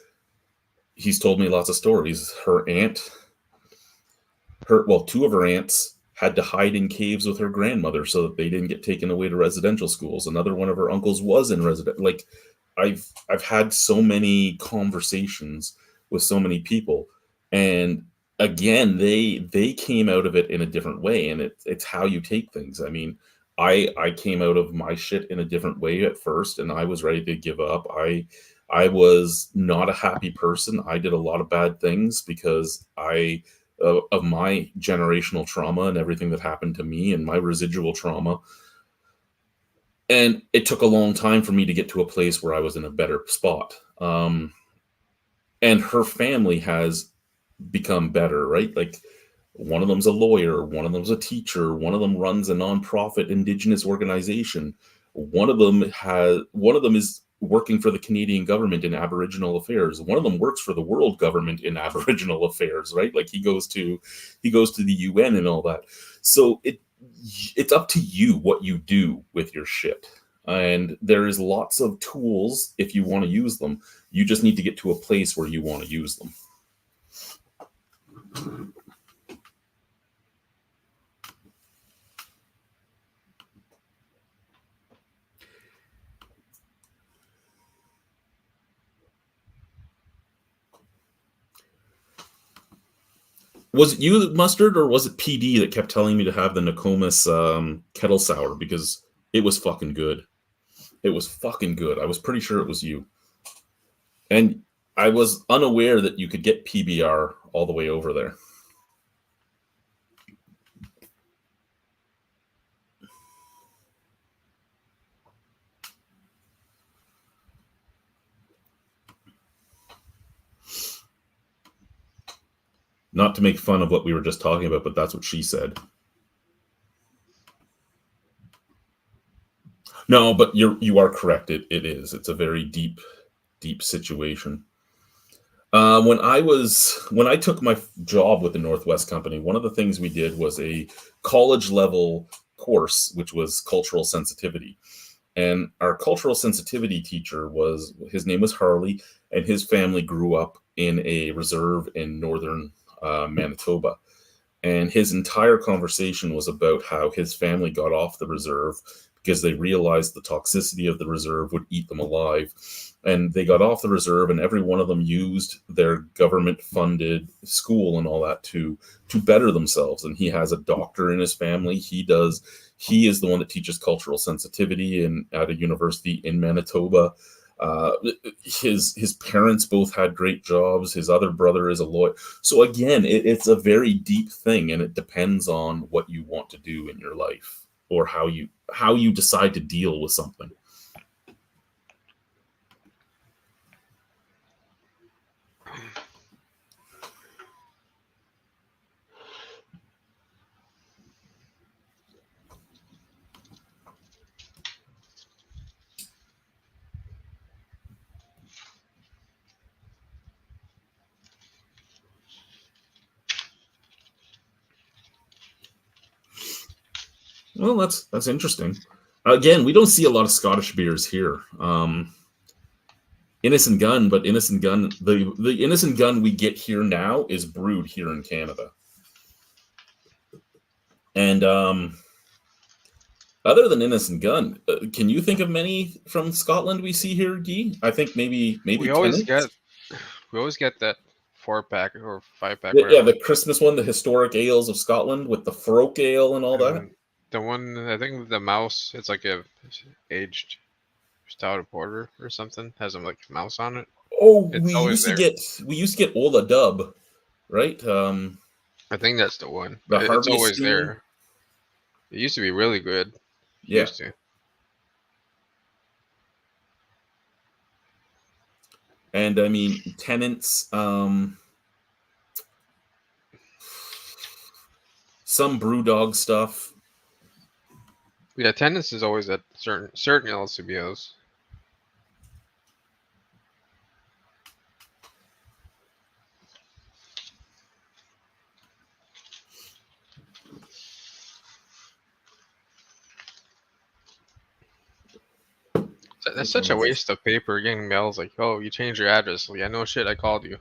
He's told me lots of stories. Two of her aunts had to hide in caves with her grandmother so that they didn't get taken away to residential schools. Another one of her uncles was in like I've had so many conversations with so many people, and again, they came out of it in a different way, and it's how you take things. I mean, I came out of my shit in a different way at first, and I was ready to give up. I was not a happy person. I did a lot of bad things because of my generational trauma and everything that happened to me and my residual trauma. And it took a long time for me to get to a place where I was in a better spot. And her family has become better, right? Like one of them's a lawyer, one of them's a teacher, one of them runs a nonprofit Indigenous organization. One of them is working for the Canadian government in Aboriginal affairs. One of them works for the world government in Aboriginal affairs, right? Like he goes to the UN and all that. So it's up to you what you do with your shit. And there is lots of tools if you want to use them. You just need to get to a place where you want to use them. Was it you, Mustard, or was it PD that kept telling me to have the Nokomis kettle sour because it was fucking good? It was fucking good. I was pretty sure it was you. And I was unaware that you could get PBR all the way over there. Not to make fun of what we were just talking about, but that's what she said. No, but you are correct. It is. It's a very deep situation. When I took my job with the Northwest Company, one of the things we did was a college level course, which was cultural sensitivity. And our cultural sensitivity teacher his name was Harley, and his family grew up in a reserve in northern Manitoba. And his entire conversation was about how his family got off the reserve because they realized the toxicity of the reserve would eat them alive. And they got off the reserve, and every one of them used their government-funded school and all that to better themselves. And he has a doctor in his family. He is the one that teaches cultural sensitivity at a university in Manitoba. His parents both had great jobs. His other brother is a lawyer. So again, it's a very deep thing, and it depends on what you want to do in your life or how you decide to deal with something. Well, that's interesting. Again, we don't see a lot of Scottish beers here. Innocent Gun, but Innocent Gun, the Innocent Gun we get here now is brewed here in Canada. And other than Innocent Gun, can you think of many from Scotland we see here, Guy? I think maybe we always get that 4-pack or 5-pack. Yeah, the Christmas one, the Historic Ales of Scotland with the Froke Ale and all that. The one, I think with the mouse, it's like a aged stout porter or something, has a like mouse on it. Oh, we used to get Ola Dub, right? I think that's the one. The It's always there. It used to be really good. Yeah. Used to. And I mean, Tennant's, some Brewdog stuff. Yeah, Tennant's is always at certain LCBOs. That's such a waste of paper getting mails like, oh, you changed your address. Yeah, no shit, I called you.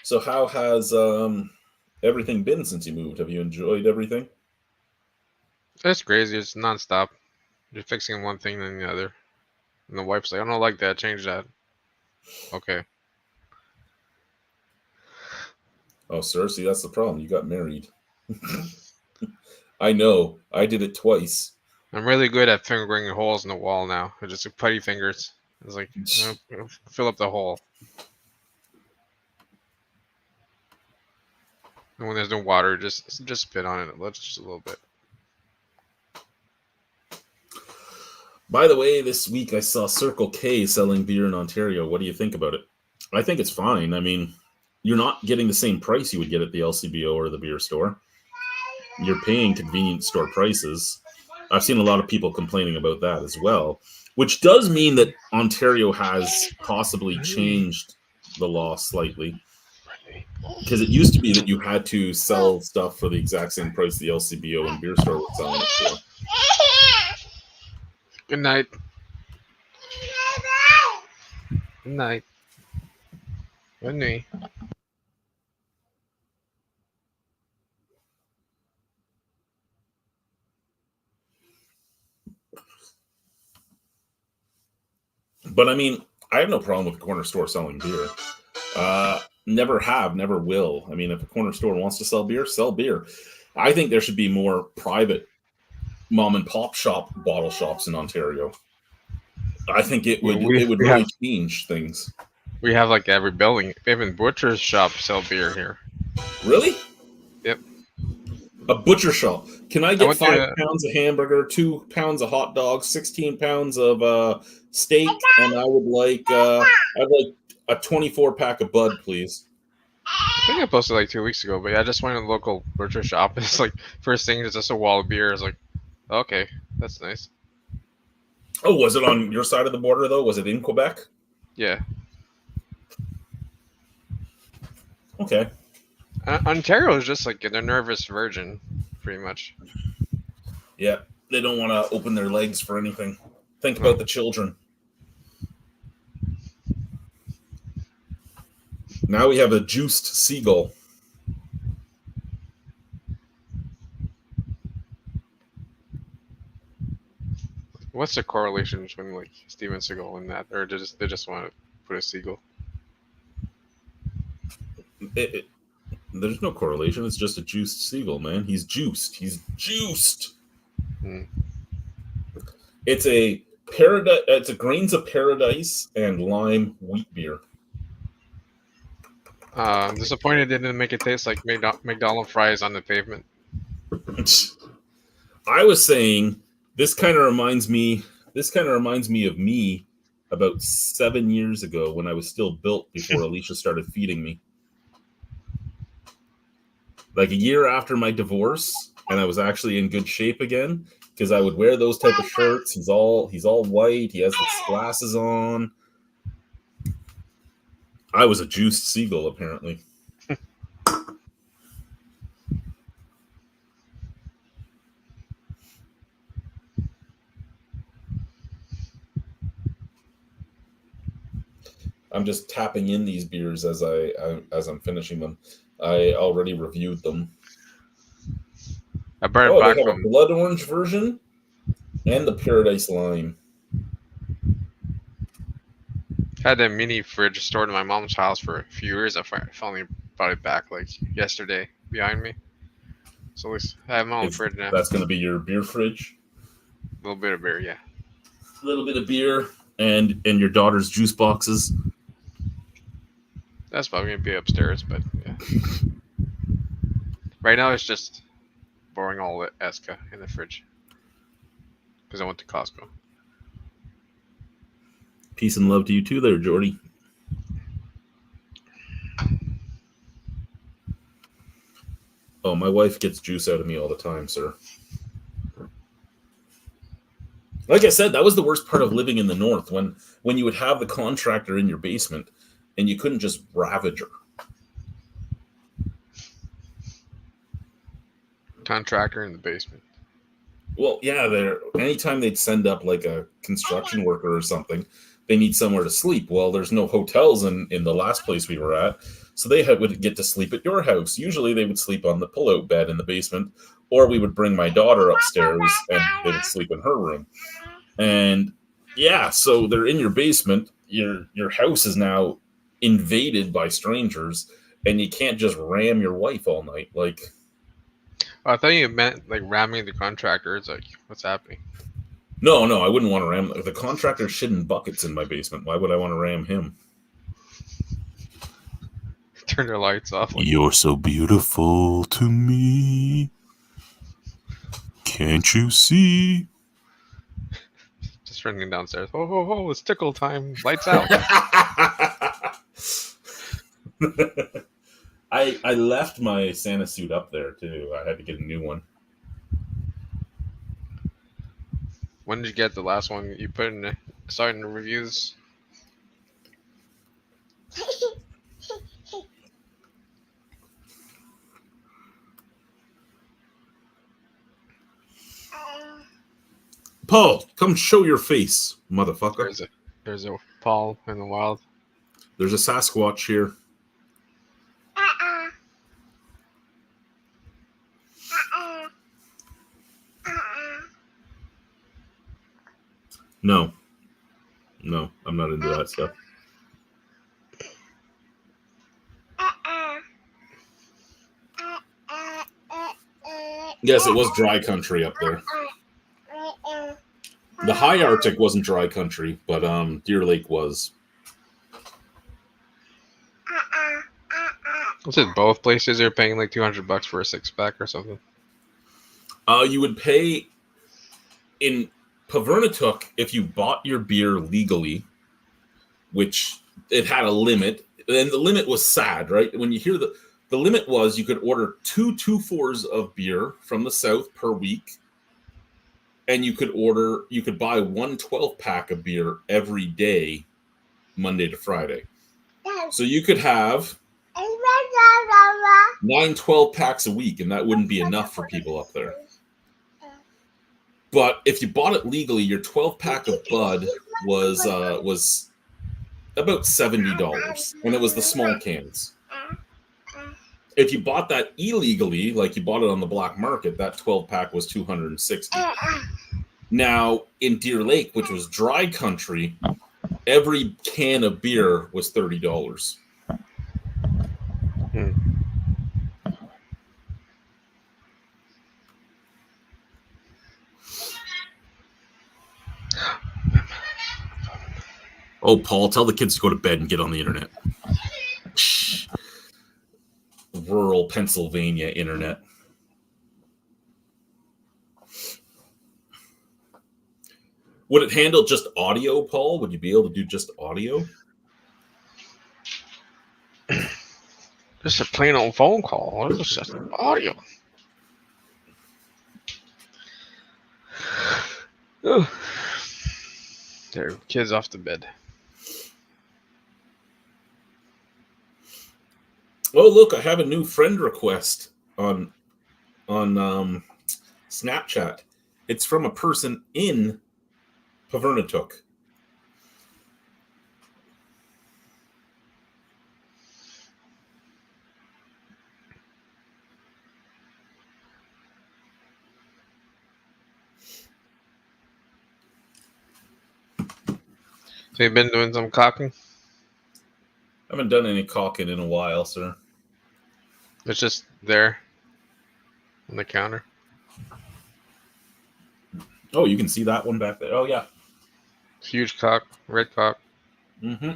So how has everything been since you moved? Have you enjoyed everything? It's crazy. It's nonstop. You're fixing one thing then the other. And the wife's like, I don't like that. Change that. Okay. Oh, sir, see, that's the problem. You got married. I know. I did it twice. I'm really good at fingering holes in the wall now. I just putty fingers. It's like, fill up the hole. And when there's no water, just spit on it. Let just a little bit. By the way, this week I saw Circle K selling beer in Ontario. What do you think about it? I think it's fine. I mean, you're not getting the same price you would get at the LCBO or the beer store. You're paying convenience store prices. I've seen a lot of people complaining about that as well, which does mean that Ontario has possibly changed the law slightly. Because it used to be that you had to sell stuff for the exact same price the LCBO and beer store were selling it for. Good night. Good night. Good night. But I mean, I have no problem with a corner store selling beer. Never have, never will. I mean, if a corner store wants to sell beer, sell beer. I think there should be more private mom and pop shop bottle shops in Ontario. I think it would really change things. We have like every building. Even butcher's shops sell beer here. Really? Yep. A butcher shop. Can I get went 5 to- pounds of hamburger, 2 pounds of hot dogs, 16 pounds of steak, and I'd like a 24 pack of Bud, please. I think I posted like 2 weeks ago, but yeah, I just went to the local butcher shop. It's like first thing is just a wall of beer. It's like, okay, that's nice. Oh, was it on your side of the border though? Was it in Quebec? Yeah, Okay. Ontario is just like the nervous virgin, pretty much. Yeah, they don't want to open their legs for anything. Think about the children. Now we have a juiced seagull. What's the correlation between like Steven Seagal and that, or they just want to put a seagull? There's no correlation. It's just a juiced seagull, man. He's juiced. He's juiced. Hmm. It's a paradise. It's a grains of paradise and lime wheat beer. I'm disappointed they didn't make it taste like McDonald's fries on the pavement. I was saying this kind of reminds me. This kind of reminds me of me about 7 years ago when I was still built before Alicia started feeding me. Like a year after my divorce, and I was actually in good shape again because I would wear those type of shirts. He's all white. He has his glasses on. I was a juiced seagull, apparently. I'm just tapping in these beers as I'm finishing them. I already reviewed them. I brought it Oh, back they have from a blood orange version and the Paradise Lime. had a mini fridge stored in my mom's house for a few years. I finally brought it back like yesterday behind me. So at least I have my own fridge now. That's going to be your beer fridge. A little bit of beer, yeah. A little bit of beer and your daughter's juice boxes. That's probably gonna be upstairs, but yeah. Right now it's just boring all the Esca in the fridge because I went to Costco. Peace and love to you too there, Jordy. Oh, my wife gets juice out of me all the time, sir. Like I said, that was the worst part of living in the north, when you would have the contractor in your basement and you couldn't just ravage her. Contractor in the basement. Well, yeah, anytime they'd send up like a construction worker or something, they need somewhere to sleep. Well, there's no hotels in the last place we were at, so they would get to sleep at your house. Usually they would sleep on the pull-out bed in the basement, or we would bring my daughter upstairs and they would sleep in her room. And yeah, so they're in your basement. Your house is now invaded by strangers, and you can't just ram your wife all night. Like, Oh, I thought you meant like ramming the contractor. It's like, what's happening? no, I wouldn't want to ram. The contractor's shitting buckets in my basement. Why would I want to ram him? Turn their lights off. Like, You're so beautiful to me. Can't you see? just running downstairs. Oh, it's tickle time. Lights out. I left my Santa suit up there too. I had to get a new one. When did you get the last one you put in? Starting the reviews. Paul, come show your face, motherfucker. There's a Paul in the wild. There's a Sasquatch here. No, I'm not into that stuff. Yes, it was dry country up there. The high Arctic wasn't dry country, but Deer Lake was. Was it both places? They're paying like $200 for a 6-pack or something. You would pay in Pavernatuck if you bought your beer legally, which it had a limit, and the limit was sad, right? When you hear the limit was you could order 2 2-4s of beer from the south per week, and you could buy 1 12-pack of beer every day, Monday to Friday. So you could have 9 12-packs a week, and that wouldn't be enough for people up there. But if you bought it legally, your 12-pack of Bud was about $70, and it was the small cans. If you bought that illegally, like you bought it on the black market, that 12-pack was $260. Now, in Deer Lake, which was dry country, every can of beer was $30. Oh, Paul, tell the kids to go to bed and get on the internet. Rural Pennsylvania internet. Would it handle just audio, Paul? Would you be able to do just audio? Just a plain old phone call. What is just audio? Oh. There, kids off to bed. Oh, look, I have a new friend request on Snapchat. It's from a person in Pavernatuck. So you've been doing some cocking? I haven't done any caulking in a while, sir. It's just there on the counter. Oh, you can see that one back there. Oh, yeah. Huge cock, red cock. Mm-hmm.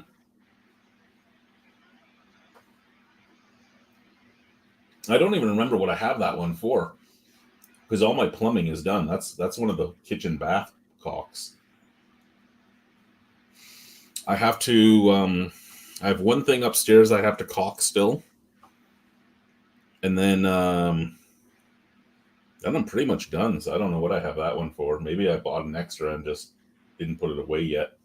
I don't even remember what I have that one for, because all my plumbing is done. That's one of the kitchen bath caulks. I have to. I have one thing upstairs I have to caulk still, and then I'm pretty much done. So I don't know what I have that one for. Maybe I bought an extra and just didn't put it away yet.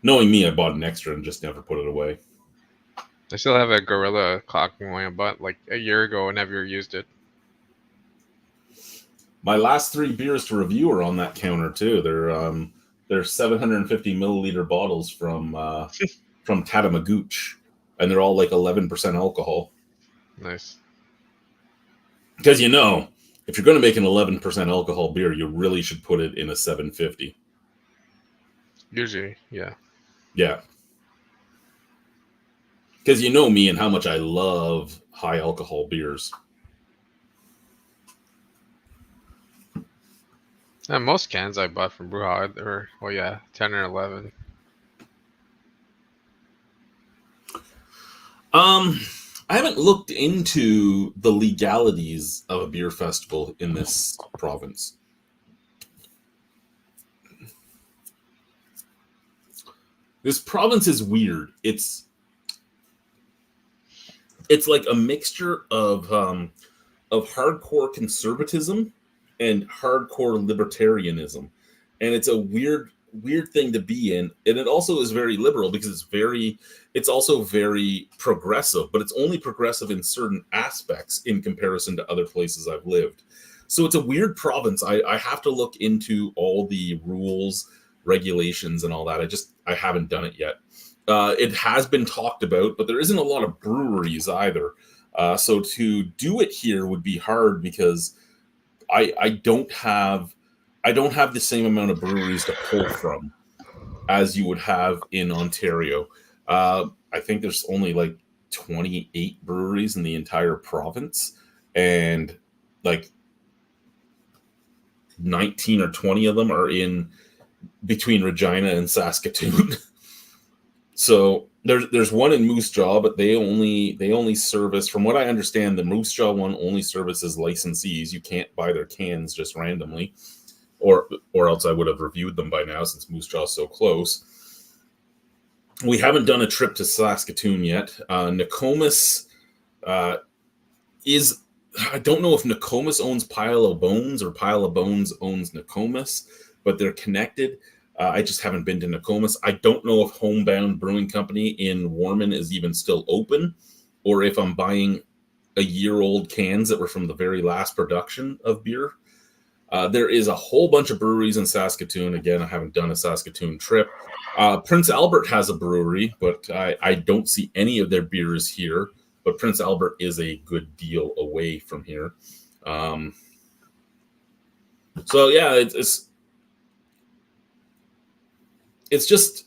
Knowing me, I bought an extra and just never put it away. I still have a Gorilla caulking one I bought like a year ago and never used it. My last 3 beers to review are on that counter too. They're 750 milliliter bottles from Tatamagouche, and they're all like 11% alcohol. Nice. Because if you're going to make an 11% alcohol beer, you really should put it in a 750. Usually, yeah. Yeah. Because you know me and how much I love high alcohol beers. And most cans I bought from Brewhog are, 10 or 11. I haven't looked into the legalities of a beer festival in this province. This province is weird. It's like a mixture of hardcore conservatism and hardcore libertarianism, and it's a weird thing to be in. And it also is very liberal because it's also very progressive, but it's only progressive in certain aspects in comparison to other places I've lived. So it's a weird province. I have to look into all the rules, regulations, and all that. I haven't done it yet. It has been talked about, but there isn't a lot of breweries either. So to do it here would be hard because I don't have the same amount of breweries to pull from as you would have in Ontario. I think there's only like 28 breweries in the entire province, and like 19 or 20 of them are in between Regina and Saskatoon. So There's one in Moose Jaw, but they only service, from what I understand, the Moose Jaw one only services licensees. You can't buy their cans just randomly, or else I would have reviewed them by now since Moose Jaw is so close. We haven't done a trip to Saskatoon yet. Nokomis is, I don't know if Nokomis owns Pile of Bones or Pile of Bones owns Nokomis, but they're connected. I just haven't been to Nokomis. I don't know if Homebound Brewing Company in Warman is even still open, or if I'm buying a year-old cans that were from the very last production of beer. There is a whole bunch of breweries in Saskatoon. Again, I haven't done a Saskatoon trip. Prince Albert has a brewery, but I don't see any of their beers here. But Prince Albert is a good deal away from here. So yeah, it's just,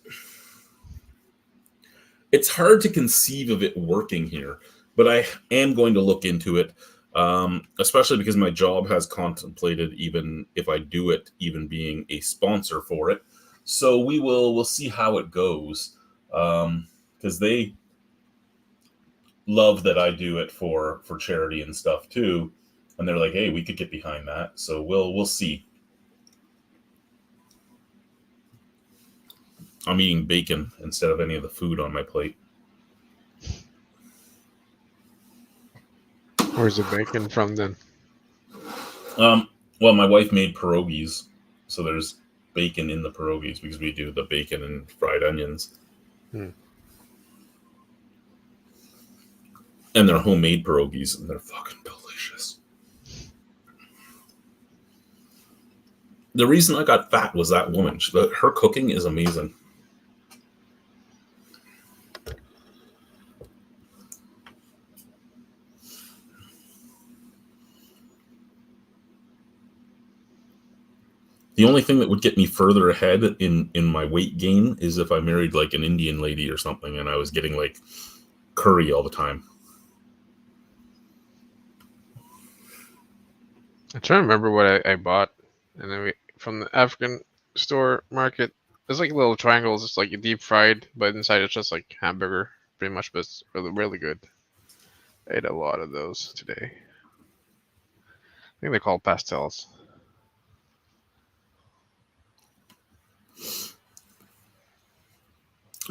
it's hard to conceive of it working here, but I am going to look into it, especially because my job has contemplated, even if I do it, even being a sponsor for it. So we'll see how it goes, because they love that I do it for charity and stuff too, and they're like, hey, we could get behind that. So we'll see. I'm eating bacon instead of any of the food on my plate. Where's the bacon from then? Well, my wife made pierogies, so there's bacon in the pierogies because we do the bacon and fried onions. And they're homemade pierogies, and they're fucking delicious. The reason I got fat was that woman. Her cooking is amazing. The only thing that would get me further ahead in my weight gain is if I married like an Indian lady or something and I was getting like curry all the time. I'm trying to remember what I bought, and then from the African store market. There's like little triangles. It's like deep fried, but inside it's just like hamburger, pretty much. But it's really, really good. I ate a lot of those today. I think they're called pastels.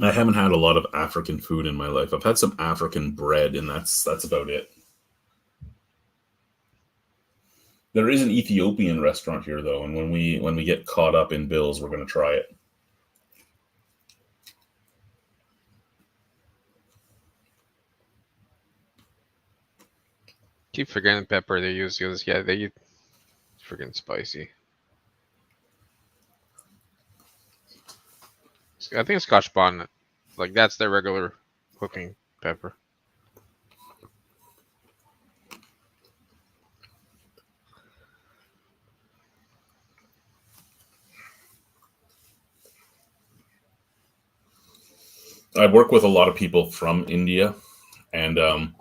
I haven't had a lot of African food in my life. I've had some African bread, and that's about it. There is an Ethiopian restaurant here, though, and when we get caught up in bills, we're going to try it. Keep forgetting the pepper they use because yeah, they use freaking spicy. I think it's Scotch bonnet. Like that's their regular cooking pepper. I work with a lot of people from India, and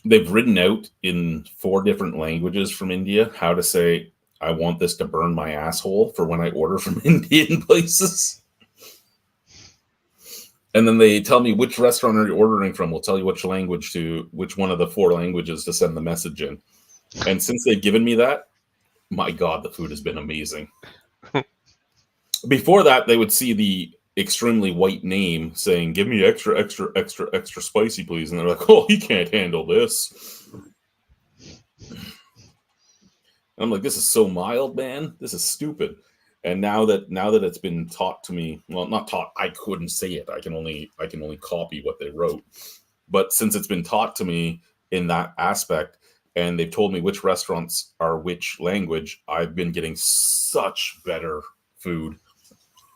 they've written out in 4 different languages from India how to say, I want this to burn my asshole for when I order from Indian places. And then they tell me which restaurant are you ordering from. We'll tell you which one of the 4 languages to send the message in. And since they've given me that, my God, the food has been amazing. Before that, they would see the extremely white name saying, give me extra spicy, please. And they're like, oh, he can't handle this. And I'm like, this is so mild, man. This is stupid. And now that it's been taught to me, well, not taught, I couldn't say it. I can only copy what they wrote. But since it's been taught to me in that aspect, and they've told me which restaurants are which language, I've been getting such better food.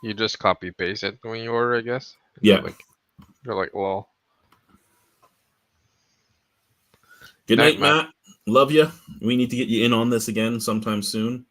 You just copy paste it when you order, I guess. Yeah. You're like, well. Good night, Matt. Love you. We need to get you in on this again sometime soon.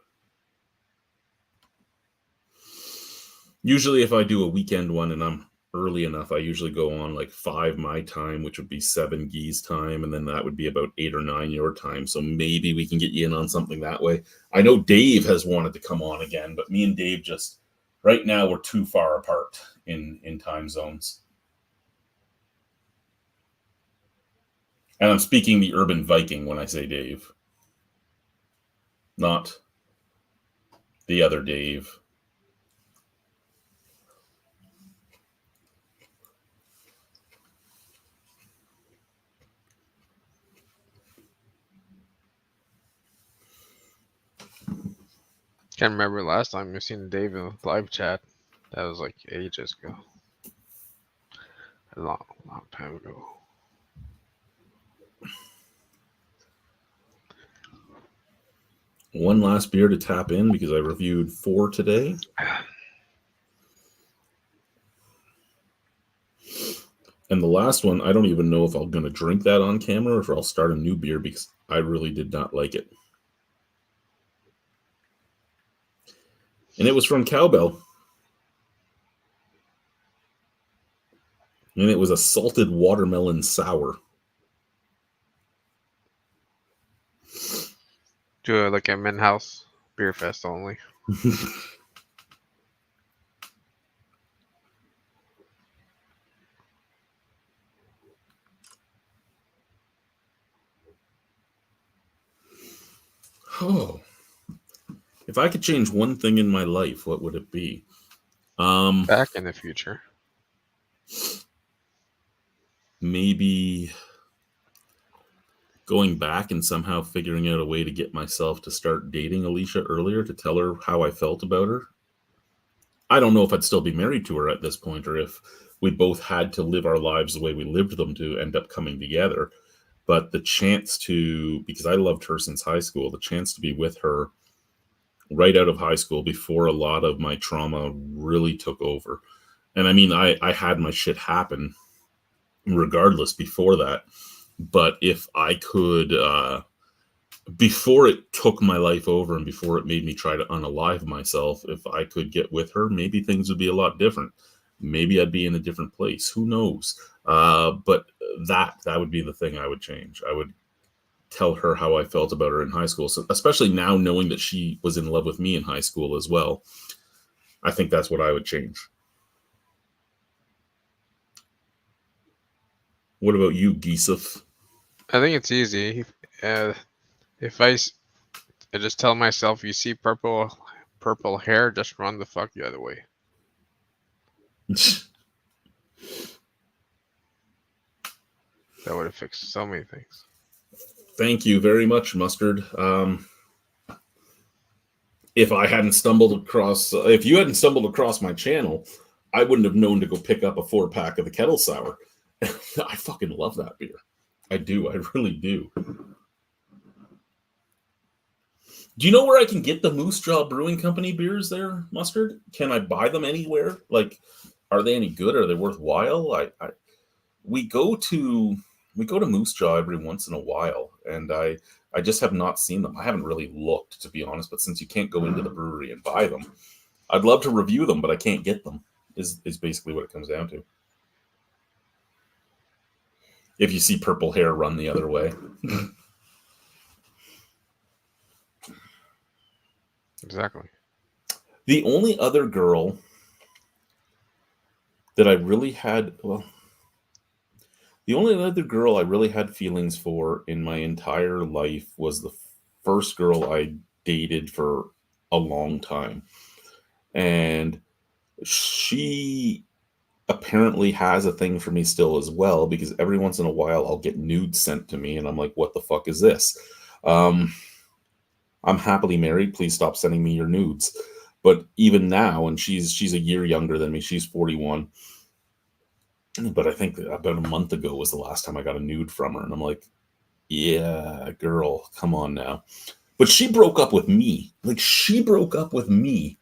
Usually if I do a weekend one and I'm early enough, I usually go on like 5 my time, which would be 7 Guy's time, and then that would be about 8 or 9 your time. So maybe we can get you in on something that way. I know Dave has wanted to come on again, but me and Dave just, right now, we're too far apart in time zones. And I'm speaking the urban Viking when I say Dave. Not the other Dave. Can't remember last time you've seen Dave in live chat. That was like ages ago. A long time ago. One last beer to tap in because I reviewed 4 today. And the last one, I don't even know if I'm going to drink that on camera or if I'll start a new beer because I really did not like it. And it was from Cowbell. And it was a salted watermelon sour. Do like a Min House beer fest only. Oh, if I could change one thing in my life, what would it be? Back in the future. Maybe going back and somehow figuring out a way to get myself to start dating Alicia earlier to tell her how I felt about her. I don't know if I'd still be married to her at this point or if we both had to live our lives the way we lived them to end up coming together. But the chance to, because I loved her since high school, the chance to be with her right out of high school before a lot of my trauma really took over. And I mean, I had my shit happen regardless before that. But if I could, before it took my life over and before it made me try to unalive myself, if I could get with her, maybe things would be a lot different. Maybe I'd be in a different place. Who knows? But that would be the thing I would change. I would tell her how I felt about her in high school. So especially now knowing that she was in love with me in high school as well. I think that's what I would change. What about you, Gisef? I think it's easy. If I just tell myself, you see purple hair, just run the fuck the other way. That would have fixed so many things. Thank you very much, Mustard. If I hadn't stumbled across, if you hadn't stumbled across my channel, I wouldn't have known to go pick up a 4-pack of the Kettle Sour. I fucking love that beer. I do. I really do. Do you know where I can get the Moose Jaw Brewing Company beers there, Mustard? Can I buy them anywhere? Like, are they any good? Are they worthwhile? We go to Moose Jaw every once in a while, and I just have not seen them. I haven't really looked, to be honest, but since you can't go into the brewery and buy them, I'd love to review them, but I can't get them, is basically what it comes down to. If you see purple hair, run the other way. Exactly. The only other girl that I really had, the only other girl I really had feelings for in my entire life was the first girl I dated for a long time. And she apparently has a thing for me still as well, because every once in a while I'll get nudes sent to me and I'm like, what the fuck is this? I'm happily married. Please stop sending me your nudes. But even now, and she's a year younger than me, she's 41. But I think about a month ago was the last time I got a nude from her. And I'm like, yeah, girl, come on now. But she broke up with me. Like, she broke up with me.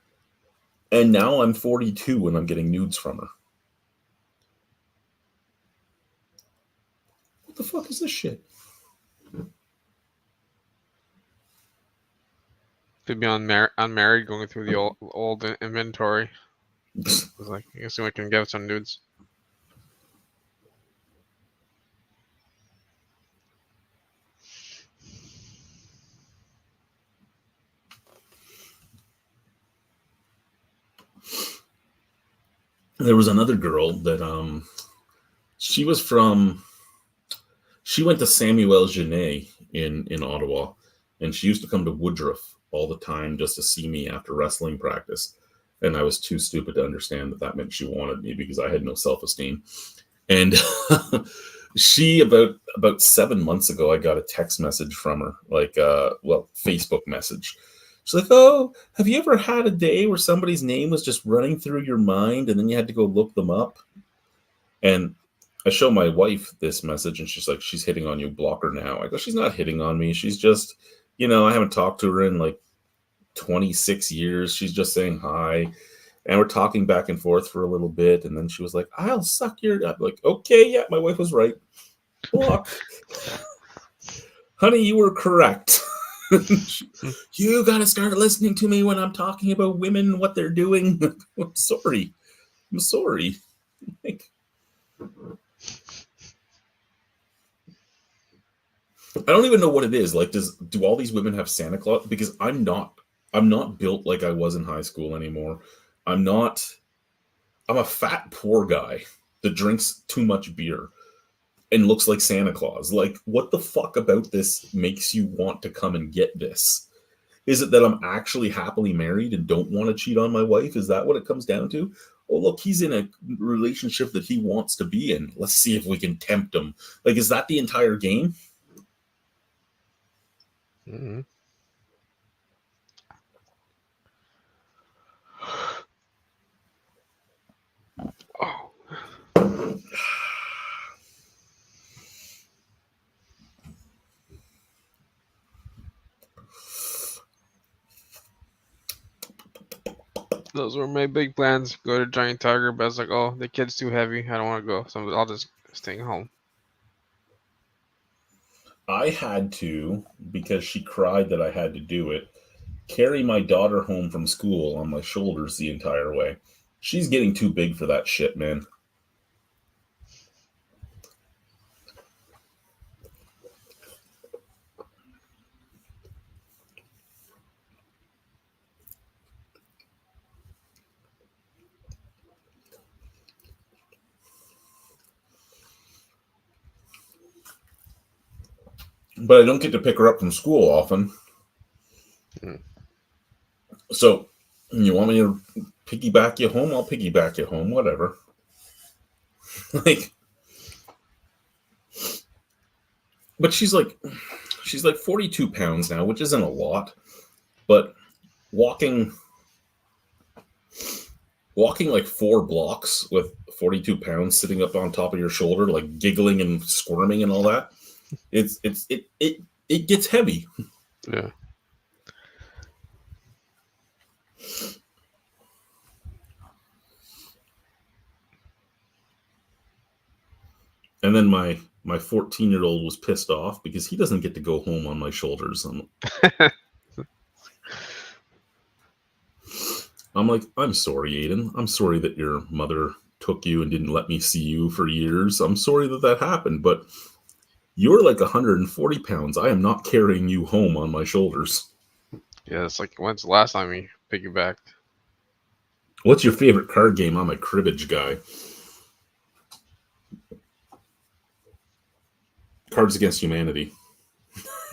And now I'm 42 and I'm getting nudes from her. What the fuck is this shit? To be unmarried, going through the old inventory. I was like, I guess we can get some nudes. There was another girl that she She went to Samuel Genet in Ottawa, and she used to come to Woodruff all the time just to see me after wrestling practice. And I was too stupid to understand that that meant she wanted me because I had no self-esteem. And she about 7 months ago, I got a text message from her, like Facebook message. She's like, "Oh, have you ever had a day where somebody's name was just running through your mind and then you had to go look them up?" And I show my wife this message and she's like, "She's hitting on you, block her now." I go, "She's not hitting on me. She's just, I haven't talked to her in like 26 years. She's just saying hi." And we're talking back and forth for a little bit. And then she was like, "I'll suck your," I'm like, "Okay, yeah, my wife was right. Block." "Honey, you were correct." "You got to start listening to me when I'm talking about women and what they're doing." I'm sorry. Like, I don't even know what it is. Like, do all these women have Santa Claus? Because I'm not built like I was in high school anymore. I'm a fat poor guy that drinks too much beer and looks like Santa Claus. Like, what the fuck about this makes you want to come and get this? Is it that I'm actually happily married and don't want to cheat on my wife? Is that what it comes down to? Oh, look, he's in a relationship that he wants to be in. Let's see if we can tempt him. Like, is that the entire game? Mm-hmm. Oh. Those were my big plans. Go to Giant Tiger, but I was like, oh, the kid's too heavy. I don't want to go. So I'll just stay home. I had to, because she cried that I had to do it, carry my daughter home from school on my shoulders the entire way. She's getting too big for that shit, man. But I don't get to pick her up from school often. Mm. So, you want me to piggyback you home? I'll piggyback you home, whatever. Like, but she's like 42 pounds now, which isn't a lot. But walking like 4 blocks with 42 pounds sitting up on top of your shoulder, like giggling and squirming and all that, it gets heavy. Yeah. And then my 14-year-old was pissed off because he doesn't get to go home on my shoulders. I'm like, "I'm sorry, Aiden. I'm sorry that your mother took you and didn't let me see you for years. I'm sorry that happened, but you're like 140 pounds. I am not carrying you home on my shoulders." Yeah, it's like, when's the last time we piggybacked? What's your favorite card game? I'm a cribbage guy. Cards Against Humanity.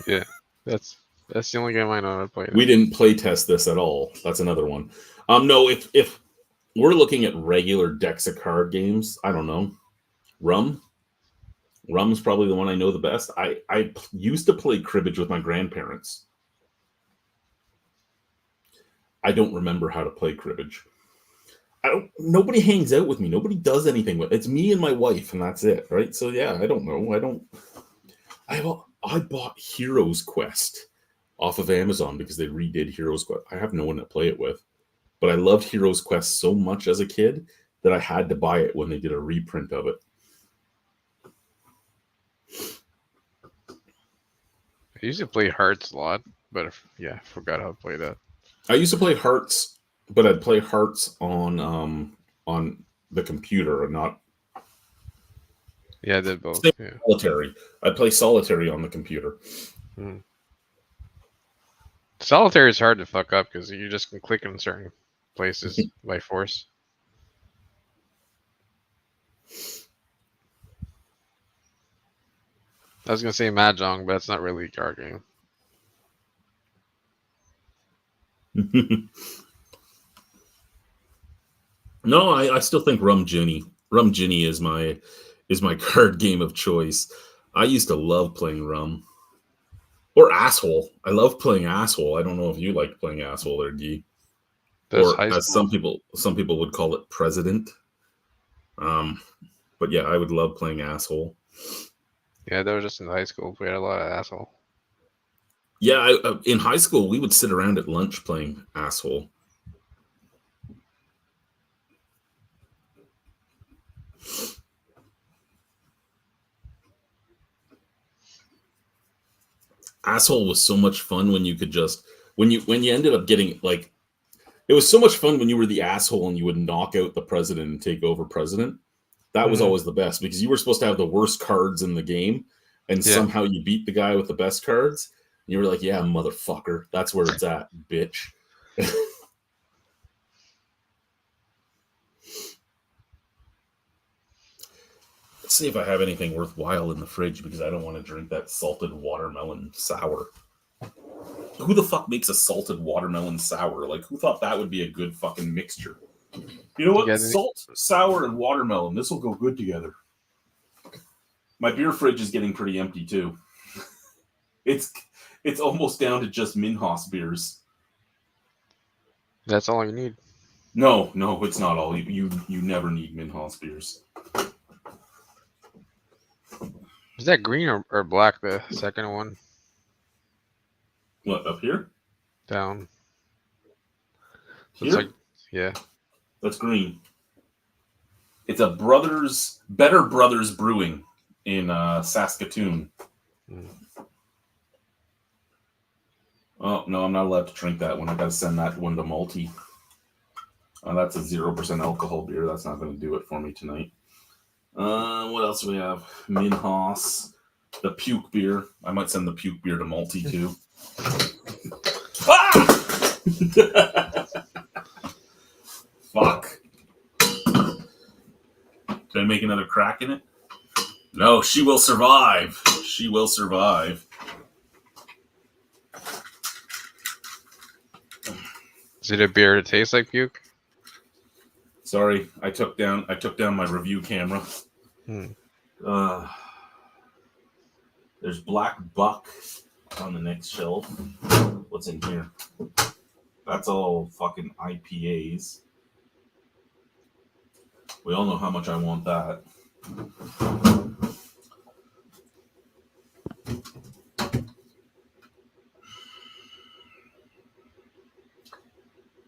Yeah, that's the only game I know how to play. We didn't play test this at all. That's another one. No, if we're looking at regular decks of card games, I don't know. Rum's probably the one I know the best. I used to play cribbage with my grandparents. I don't remember how to play cribbage. Nobody hangs out with me. Nobody does anything with it. It's me and my wife, and that's it, right? So yeah, I don't know. I bought Heroes Quest off of Amazon because they redid Heroes Quest. I have no one to play it with, but I loved Heroes Quest so much as a kid that I had to buy it when they did a reprint of it. I used to play Hearts a lot, but I forgot how to play that. I used to play Hearts, but I'd play Hearts on the computer and not. Yeah, I did both. Yeah. Solitary. I'd play Solitary on the computer. Mm. Solitary is hard to fuck up because you just can click in certain places by force. I was gonna say mahjong, but it's not really a card game. No, I still think Rum Ginny. Rum Ginny is my card game of choice. I used to love playing Rum. Or Asshole. I love playing Asshole. I don't know if you like playing Asshole or Guy. There's Or high as school. some people would call it President. But yeah, I would love playing Asshole. Yeah, they were just in high school. We had a lot of asshole. Yeah, in high school we would sit around at lunch playing Asshole. Asshole was so much fun when you could just when you ended up getting like it was so much fun when you were the asshole and you would knock out the president and take over president. That was Mhm. always the best because you were supposed to have the worst cards in the game and Yeah. somehow you beat the guy with the best cards. And you were like, "Yeah, motherfucker, that's where it's at, bitch." Let's see if I have anything worthwhile in the fridge because I don't want to drink that salted watermelon sour. Who the fuck makes a salted watermelon sour? Like, who thought that would be a good fucking mixture? You know what? Yeah, Salt, sour, and watermelon. This will go good together. My beer fridge is getting pretty empty too. It's almost down to just Minhas beers. That's all you need. No, it's not all. You never need Minhas beers. Is that green or black? The second one What, up here? down. Here? It's like, yeah. That's green. It's a Better Brothers Brewing in Saskatoon. Mm. Oh, no, I'm not allowed to drink that one. I got to send that one to Malty. That's a 0% alcohol beer. That's not going to do it for me tonight. What else do we have? Minhas. The puke beer. I might send the puke beer to Malty too. Ah! Fuck. Did I make another crack in it? No, she will survive. She will survive. Is it a beer that tastes like puke? Sorry, I took down my review camera. Hmm. There's Black Buck on the next shelf. What's in here? That's all fucking IPAs. We all know how much I want that.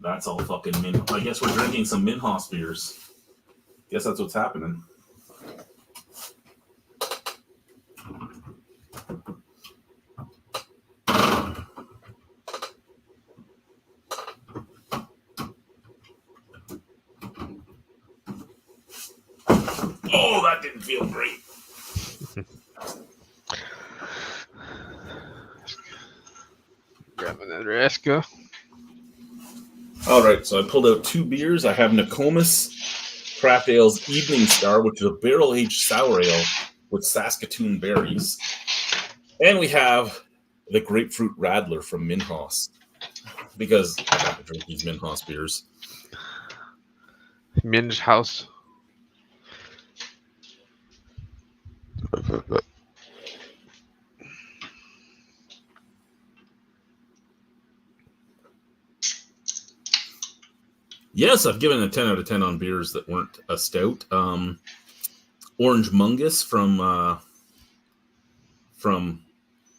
That's all fucking Min. I guess we're drinking some Minhas beers. Guess that's what's happening. Oh, that didn't feel great. Grab another Esca. All right, so I pulled out 2 beers. I have Nokomis Craft Ale's Evening Star, which is a barrel-aged sour ale with Saskatoon berries. And we have the Grapefruit Radler from Minhas, because I have to drink these Minhas beers. Minge House. Yes, I've given a 10 out of 10 on beers that weren't a stout. Orange Mungus from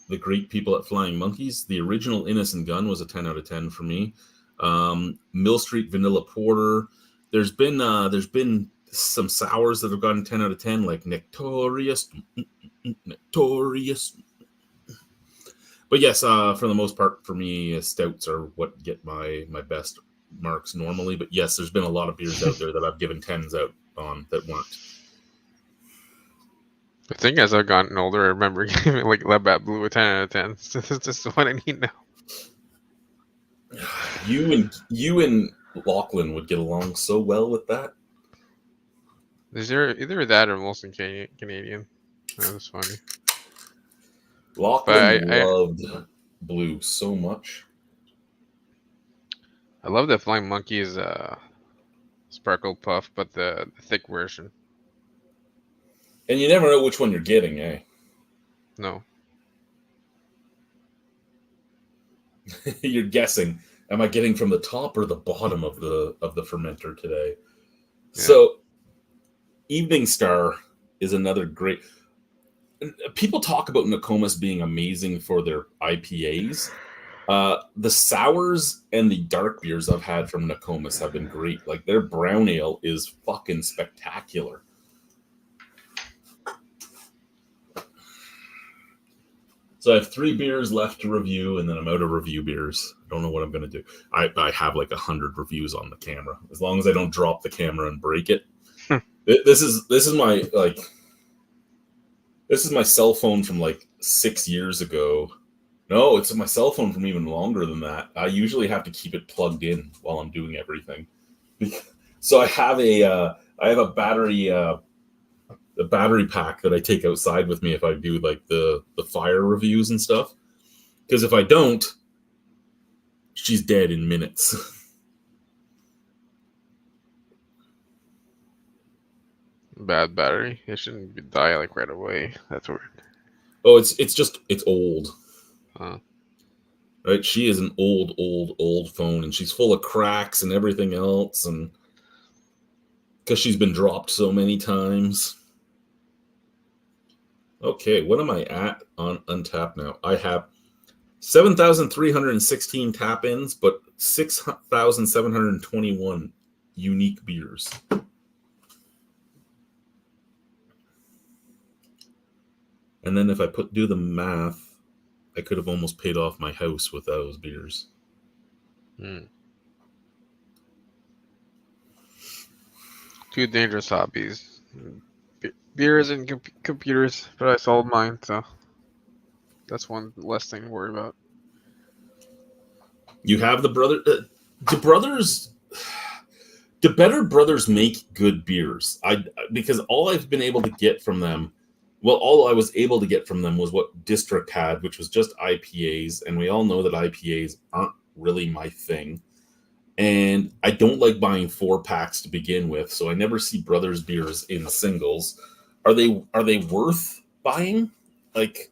the great people at Flying Monkeys. The original Innocent Gun was a 10 out of 10 for me. Mill Street Vanilla Porter. There's been some sours that have gotten 10 out of 10, like Nectorious. But yes, for the most part, for me, stouts are what get my best marks normally. But yes, there's been a lot of beers out there that I've given 10s out on that weren't. I think as I've gotten older, I remember giving like Labatt Blue a 10 out of 10. This is just what I need now. You and Lachlan would get along so well with that. Is there either that or Molson Canadian? That was funny. Lachlan I loved blue so much. love the Flying Monkeys Sparkle Puff, but the thick version. And you never know which one you're getting, eh? No. You're guessing. Am I getting from the top or the bottom of the fermenter today? Yeah. So, Evening Star is another great. People talk about Nokomis being amazing for their IPAs. The sours and the dark beers I've had from Nokomis have been great. Like their brown ale is fucking spectacular. So I have 3 beers left to review, and then I'm out of review beers. I don't know what I'm going to do. I have like 100 reviews on the camera. As long as I don't drop the camera and break it. This is my this is my cell phone from like 6 years ago. No, it's my cell phone from even longer than that. I usually have to keep it plugged in while I'm doing everything. So I have a battery the battery pack that I take outside with me if I do like the fire reviews and stuff. Because if I don't, she's dead in minutes. Bad battery. It shouldn't die like right away. That's weird. Oh, it's old. Huh. Right? She is an old phone, and she's full of cracks and everything else, and because she's been dropped so many times. Okay, what am I at on Untappd now? I have 7,316 tap-ins, but 6,721 unique beers. And then if I do the math, I could have almost paid off my house with those beers. Two dangerous hobbies. Beers and computers, but I sold mine, so that's one less thing to worry about. You have the brother. Do better brothers make good beers? Because all I've been able to get from them, well, all I was able to get from them was what District had, which was just IPAs, and we all know that IPAs aren't really my thing. And I don't like buying 4-packs to begin with, so I never see brothers beers in singles. Are they worth buying? Like,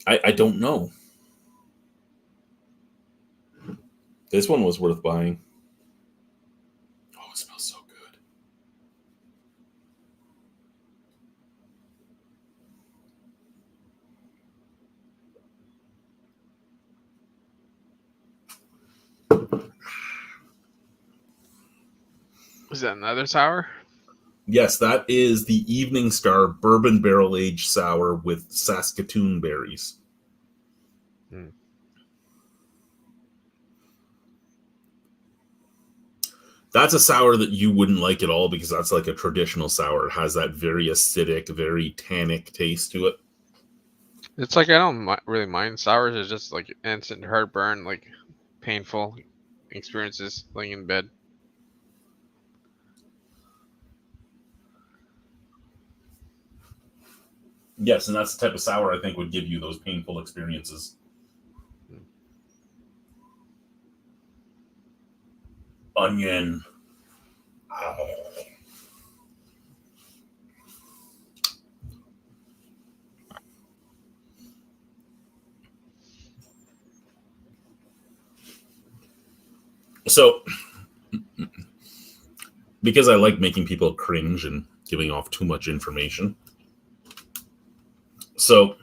I don't know. This one was worth buying. Oh, it smells so good. Is that another sour? Yes, that is the Evening Star Bourbon Barrel Aged Sour with Saskatoon berries. That's a sour that you wouldn't like at all because that's like a traditional sour. It has that very acidic, very tannic taste to it. It's like I don't really mind sours. It's just like instant heartburn, like painful experiences laying in bed. Yes, and that's the type of sour I think would give you those painful experiences. Onion. Oh. So, because I like making people cringe and giving off too much information, so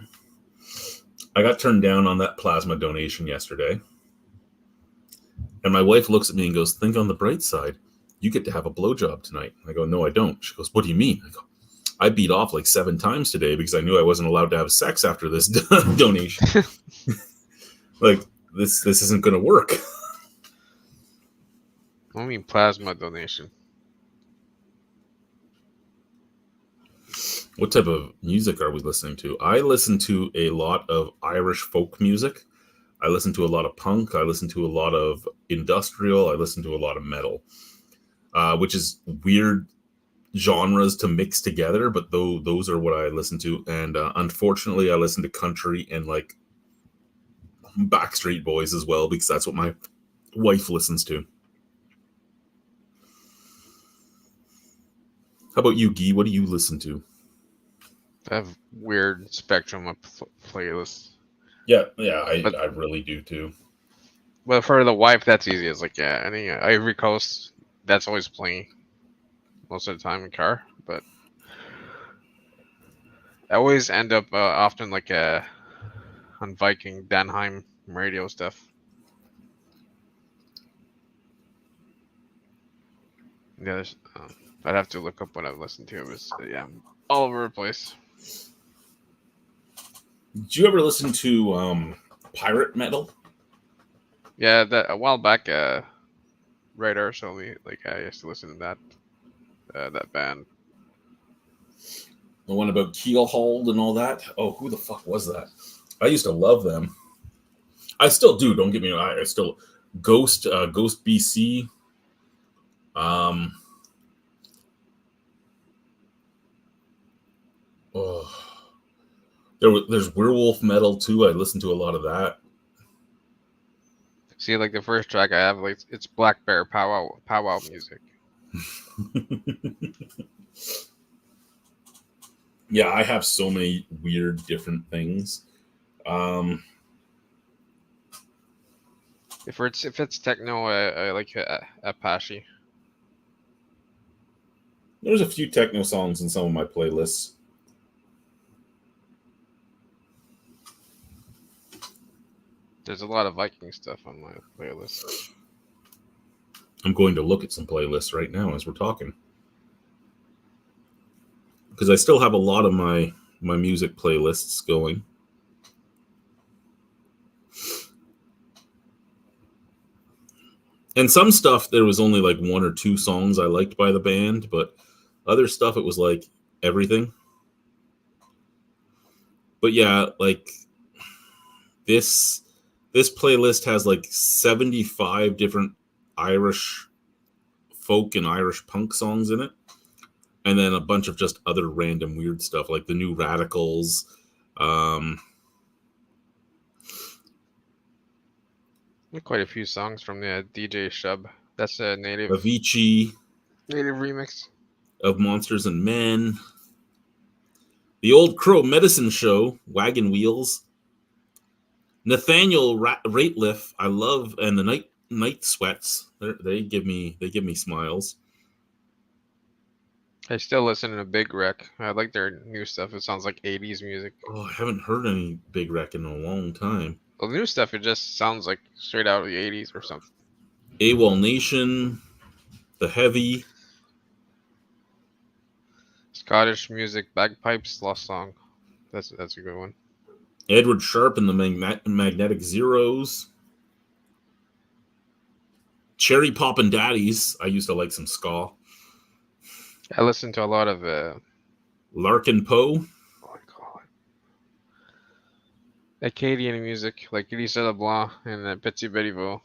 I got turned down on that plasma donation yesterday. And my wife looks at me and goes, think on the bright side. You get to have a blowjob tonight. I go, no, I don't. She goes, what do you mean? I go, I beat off like 7 times today because I knew I wasn't allowed to have sex after this donation. Like, this isn't going to work. I mean plasma donation. What type of music are we listening to? I listen to a lot of Irish folk music. I listen to a lot of punk. I listen to a lot of industrial. I listen to a lot of metal, which is weird genres to mix together, but those are what I listen to. And unfortunately, I listen to country and like Backstreet Boys as well, because that's what my wife listens to. How about you, Guy? What do you listen to? I have weird spectrum of playlists. Yeah, I really do too. But for the wife, that's easy. It's like, yeah, any Ivory Coast, that's always playing most of the time in car. But I always end up often like on Viking Danheim radio stuff. Yeah, I'd have to look up what I've listened to. It was yeah, all over the place. Did you ever listen to pirate metal? Yeah, that a while back, Radar showed me like I used to listen to that band. The one about Keelhauled and all that? Oh, who the fuck was that? I used to love them. I still do. Don't get me wrong. I still Ghost BC. Oh, there's werewolf metal too. I listen to a lot of that. See, like the first track I have, like it's Black Bear powwow music. Yeah, I have so many weird different things. If it's techno, I like Apache. There's a few techno songs in some of my playlists. There's a lot of Viking stuff on my playlist. I'm going to look at some playlists right now as we're talking, because I still have a lot of my music playlists going. And some stuff, there was only like one or two songs I liked by the band, but other stuff, it was like everything. But yeah, like this playlist has like 75 different Irish folk and Irish punk songs in it. And then a bunch of just other random weird stuff, like the New Radicals. Quite a few songs from the DJ Shub. That's a native Avicii, remix of Monsters and Men. The Old Crow Medicine Show, Wagon Wheels. Nathaniel Rateliff, I love, and the Night Sweats. They give me smiles. I still listen to Big Wreck. I like their new stuff. It sounds like 80s music. Oh, I haven't heard any Big Wreck in a long time. Well, the new stuff, it just sounds like straight out of the 80s or something. AWOL Nation, The Heavy. Scottish music, bagpipes, lost song. That's a good one. Edward Sharpe and the Magnetic Zeros. Cherry Poppin' Daddies. I used to like some ska. I listen to a lot of Larkin Poe. what do you call it? Acadian music, like Elisa LeBlanc and Petit Bettyville.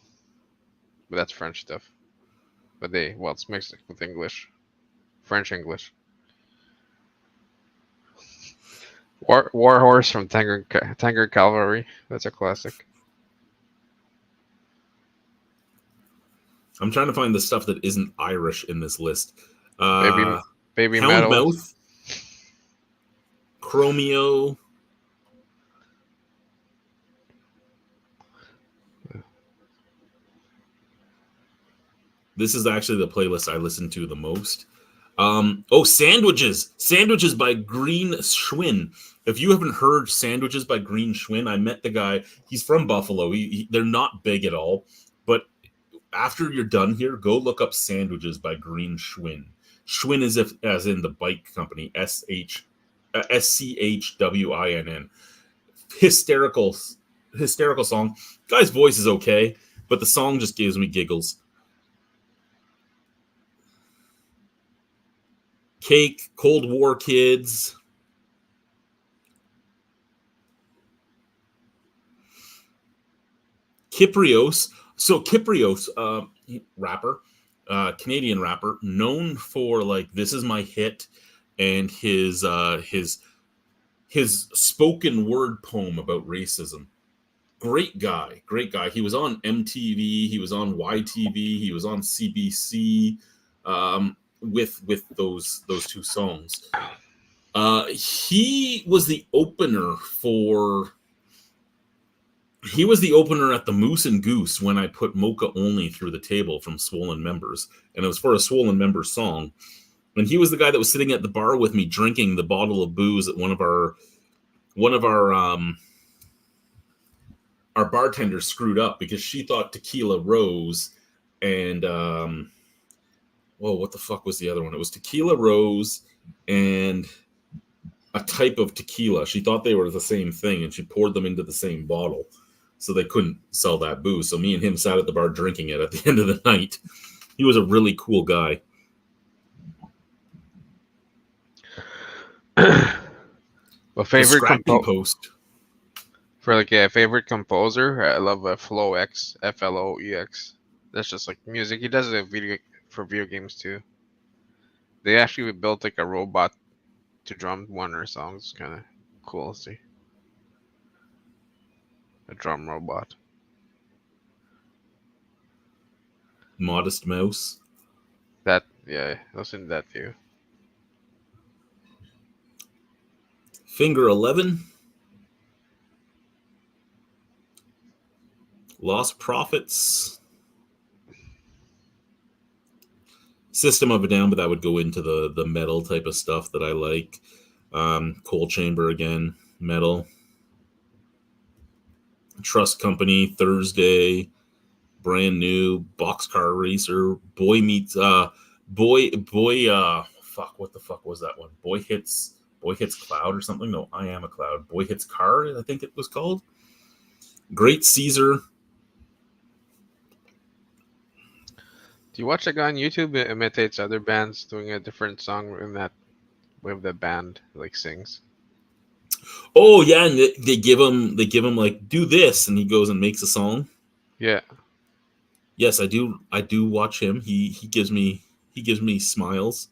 But that's French stuff. But it's mixed with English. French English. War Horse from Tanger Cavalry. That's a classic. I'm trying to find the stuff that isn't Irish in this list. Baby Metal. Houndmouth. Chromeo. This is actually the playlist I listen to the most. Sandwiches. Sandwiches by Green Schwinn. If you haven't heard Sandwiches by Green Schwinn, I met the guy. He's from Buffalo. They're not big at all. But after you're done here, go look up Sandwiches by Green Schwinn. Schwinn is as in the bike company. SCHWINN. Hysterical song. Guy's voice is okay, but the song just gives me giggles. Cake, Cold War Kids. Kyprios. So Kyprios, rapper, Canadian rapper, known for like "This Is My Hit" and his spoken word poem about racism. Great guy. He was on MTV, he was on YTV, he was on CBC with those two songs. He was the opener at the Moose and Goose when I put Mocha Only through the table from Swollen Members, and it was for a Swollen Members song. And he was the guy that was sitting at the bar with me drinking the bottle of booze that one of our bartenders screwed up because she thought Tequila Rose and what the fuck was the other one? It was Tequila Rose and a type of tequila. She thought they were the same thing, and she poured them into the same bottle, so they couldn't sell that booze. So me and him sat at the bar drinking it at the end of the night. He was a really cool guy. Well, favorite post for like a favorite composer, I love Floex, Floex. That's just like music. He does it for video games too. They actually built like a robot to drum one of their songs. Kind of cool to see. A drum robot. Modest Mouse. That, yeah, listen to that too. Finger 11. Lost Prophets. System of a Down, but that would go into the metal type of stuff that I like. Coal Chamber again, metal. Trust Company, Thursday, Brand New, Boxcar Racer, Boy Meets fuck, what the fuck was that one? Boy Hits Cloud or something? No, I Am a Cloud. Boy Hits Car, I think it was called. Great Caesar. Do you watch a guy on YouTube that imitates other bands doing a different song in that with the band like sings? Oh yeah, and they give him like do this, and he goes and makes a song. Yeah. Yes, I do watch him. He gives me smiles.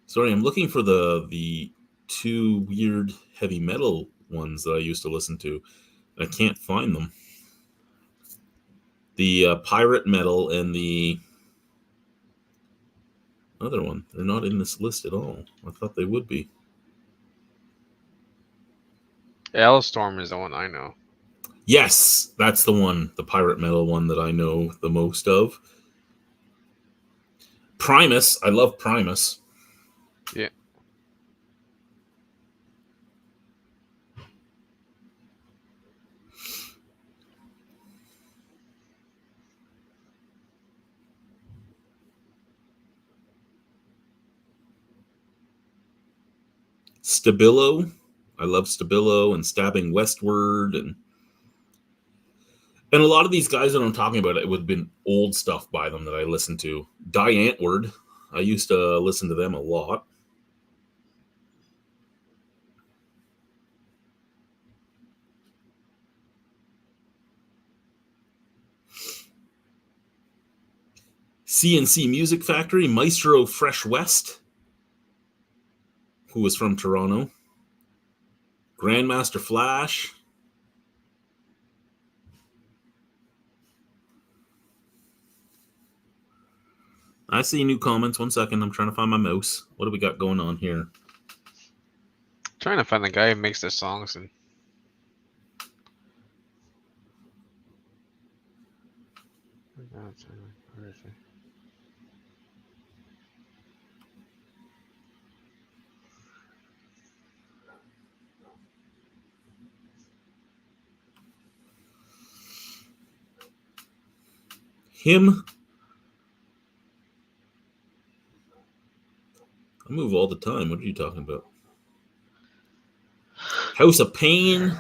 Sorry, I'm looking for the two weird heavy metal ones that I used to listen to. I can't find them. The pirate metal and the other one. They're not in this list at all. I thought they would be. Storm is the one I know. Yes, that's the one. The pirate metal one that I know the most of. Primus. I love Primus. Yeah. Stabilo. I love Stabilo and Stabbing Westward and a lot of these guys that I'm talking about, it would have been old stuff by them that I listened to. Die Antwoord. I used to listen to them a lot. CNC Music Factory, Maestro Fresh West, who was from Toronto. Grandmaster Flash. I see new comments. 1 second. I'm trying to find my mouse. What do we got going on here? Trying to find the guy who makes the songs and where is he? Him. I move all the time. What are you talking about? House of Pain.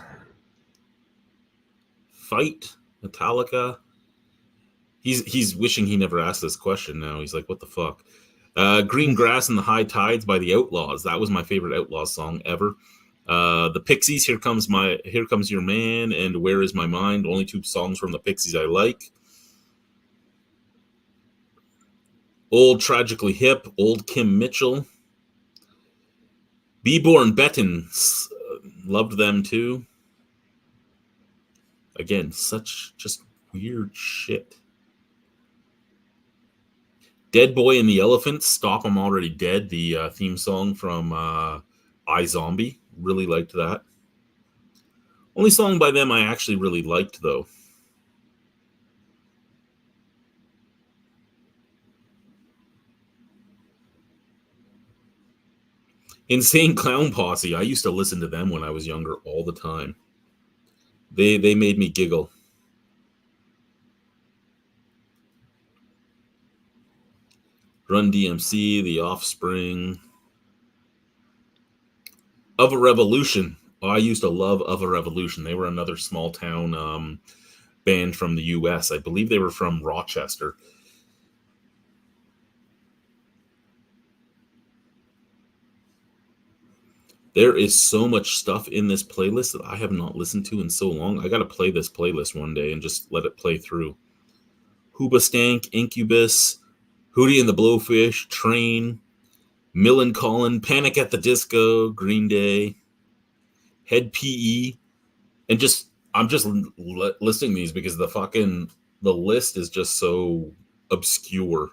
Fight. Metallica. He's wishing he never asked this question now. He's like, what the fuck? Green Grass and the High Tides by the Outlaws. That was my favorite Outlaws song ever. The Pixies, Here Comes Your Man, and Where Is My Mind. Only 2 songs from the Pixies I like. Old Tragically Hip, Old Kim Mitchell. Bieber and Betten, loved them too. Again, such just weird shit. Dead Boy and the Elephants, Stop I'm Already Dead, the theme song from iZombie. Really liked that. Only song by them I actually really liked, though. Insane Clown Posse. I used to listen to them when I was younger all the time. They made me giggle. Run DMC, The Offspring. Of a Revolution. Oh, I used to love Of a Revolution. They were another small town band from the U.S. I believe they were from Rochester. There is so much stuff in this playlist that I have not listened to in so long. I got to play this playlist one day and just let it play through. Hoobastank, Incubus, Hootie and the Blowfish, Train, Millencolin, Panic at the Disco, Green Day, Head PE, and I'm just listing these because the list is just so obscure.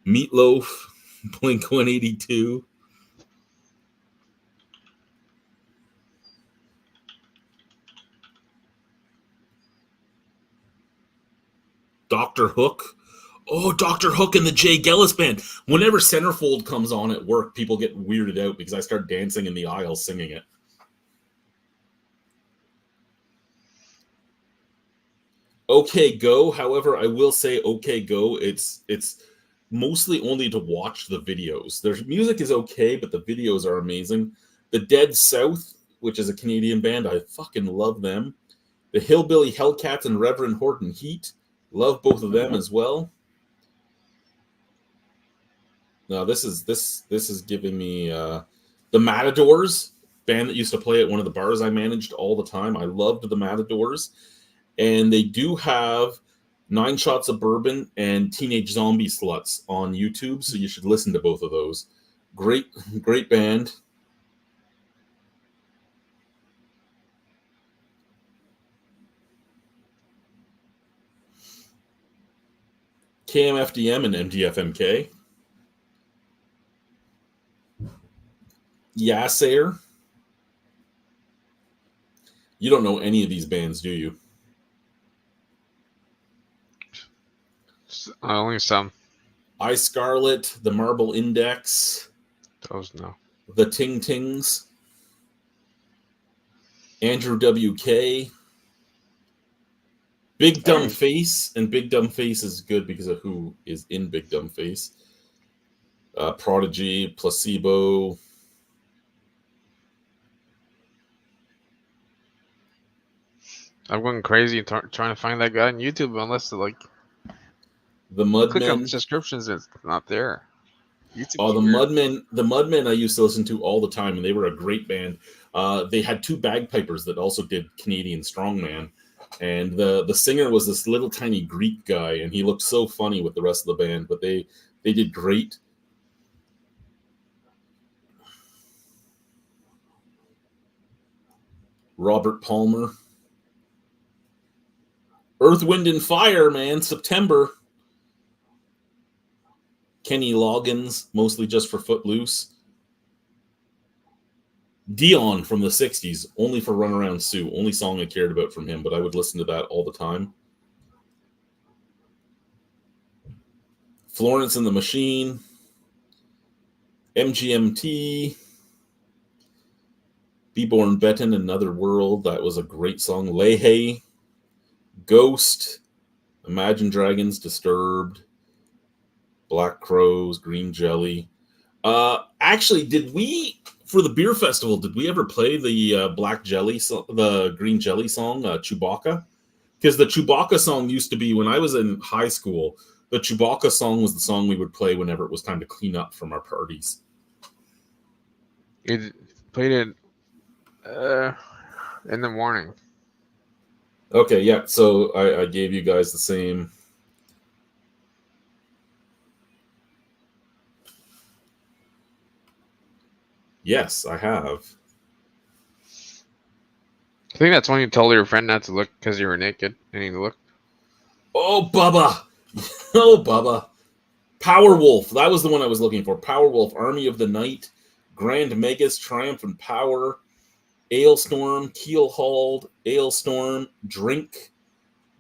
Meatloaf, Blink-182. Dr. Hook. Oh, Dr. Hook and the Jay Gellis Band. Whenever Centerfold comes on at work, people get weirded out because I start dancing in the aisle singing it. OK Go, however, I will say OK Go, it's mostly only to watch the videos. Their music is okay, but the videos are amazing. The Dead South, which is a Canadian band, I fucking love them. The Hillbilly Hellcats and Reverend Horton Heat, love both of them as well. Now this is giving me the Matadors, band that used to play at one of the bars I managed all the time. I loved the Matadors, and they do have 9 Shots of Bourbon and Teenage Zombie Sluts on YouTube, so you should listen to both of those. Great band. KMFDM and MDFMK. Yasser. You don't know any of these bands, do you? Only some. iScarlet, the Marble Index. Those no. The Ting Tings. Andrew WK. Big Dumb Face, and Big Dumb Face is good because of who is in Big Dumb Face. Prodigy, Placebo. I'm going crazy trying to find that guy on YouTube, unless the click on Mudmen. subscriptions, it's not there. YouTube the Mudmen I used to listen to all the time, and they were a great band. They had 2 bagpipers that also did Canadian Strongman, and the singer was this little tiny Greek guy, and he looked so funny with the rest of the band, but they did great. Robert Palmer. Earth, Wind, and Fire, man, September. Kenny Loggins, mostly just for Footloose. Dion from the 60s, only for Run Around Sue. Only song I cared about from him, but I would listen to that all the time. Florence and the Machine. MGMT. Bieber and Betten, Another World. That was a great song. Leahy. Ghost. Imagine Dragons, Disturbed. Black Crows, Green Jelly. Actually, for the beer festival, did we ever play the the Green Jelly song, Chewbacca? Because the Chewbacca song used to be, when I was in high school, the Chewbacca song was the song we would play whenever it was time to clean up from our parties. You played it In the morning. Okay, yeah. So I gave you guys the same. Yes, I have. I think that's when you told your friend not to look because you were naked, and he looked. Oh, Bubba! Oh, Bubba! Powerwolf. That was the one I was looking for. Powerwolf, Army of the Night, Grand Megas, Triumphant Power, Ailstorm, Keelhauled, Ailstorm, Drink,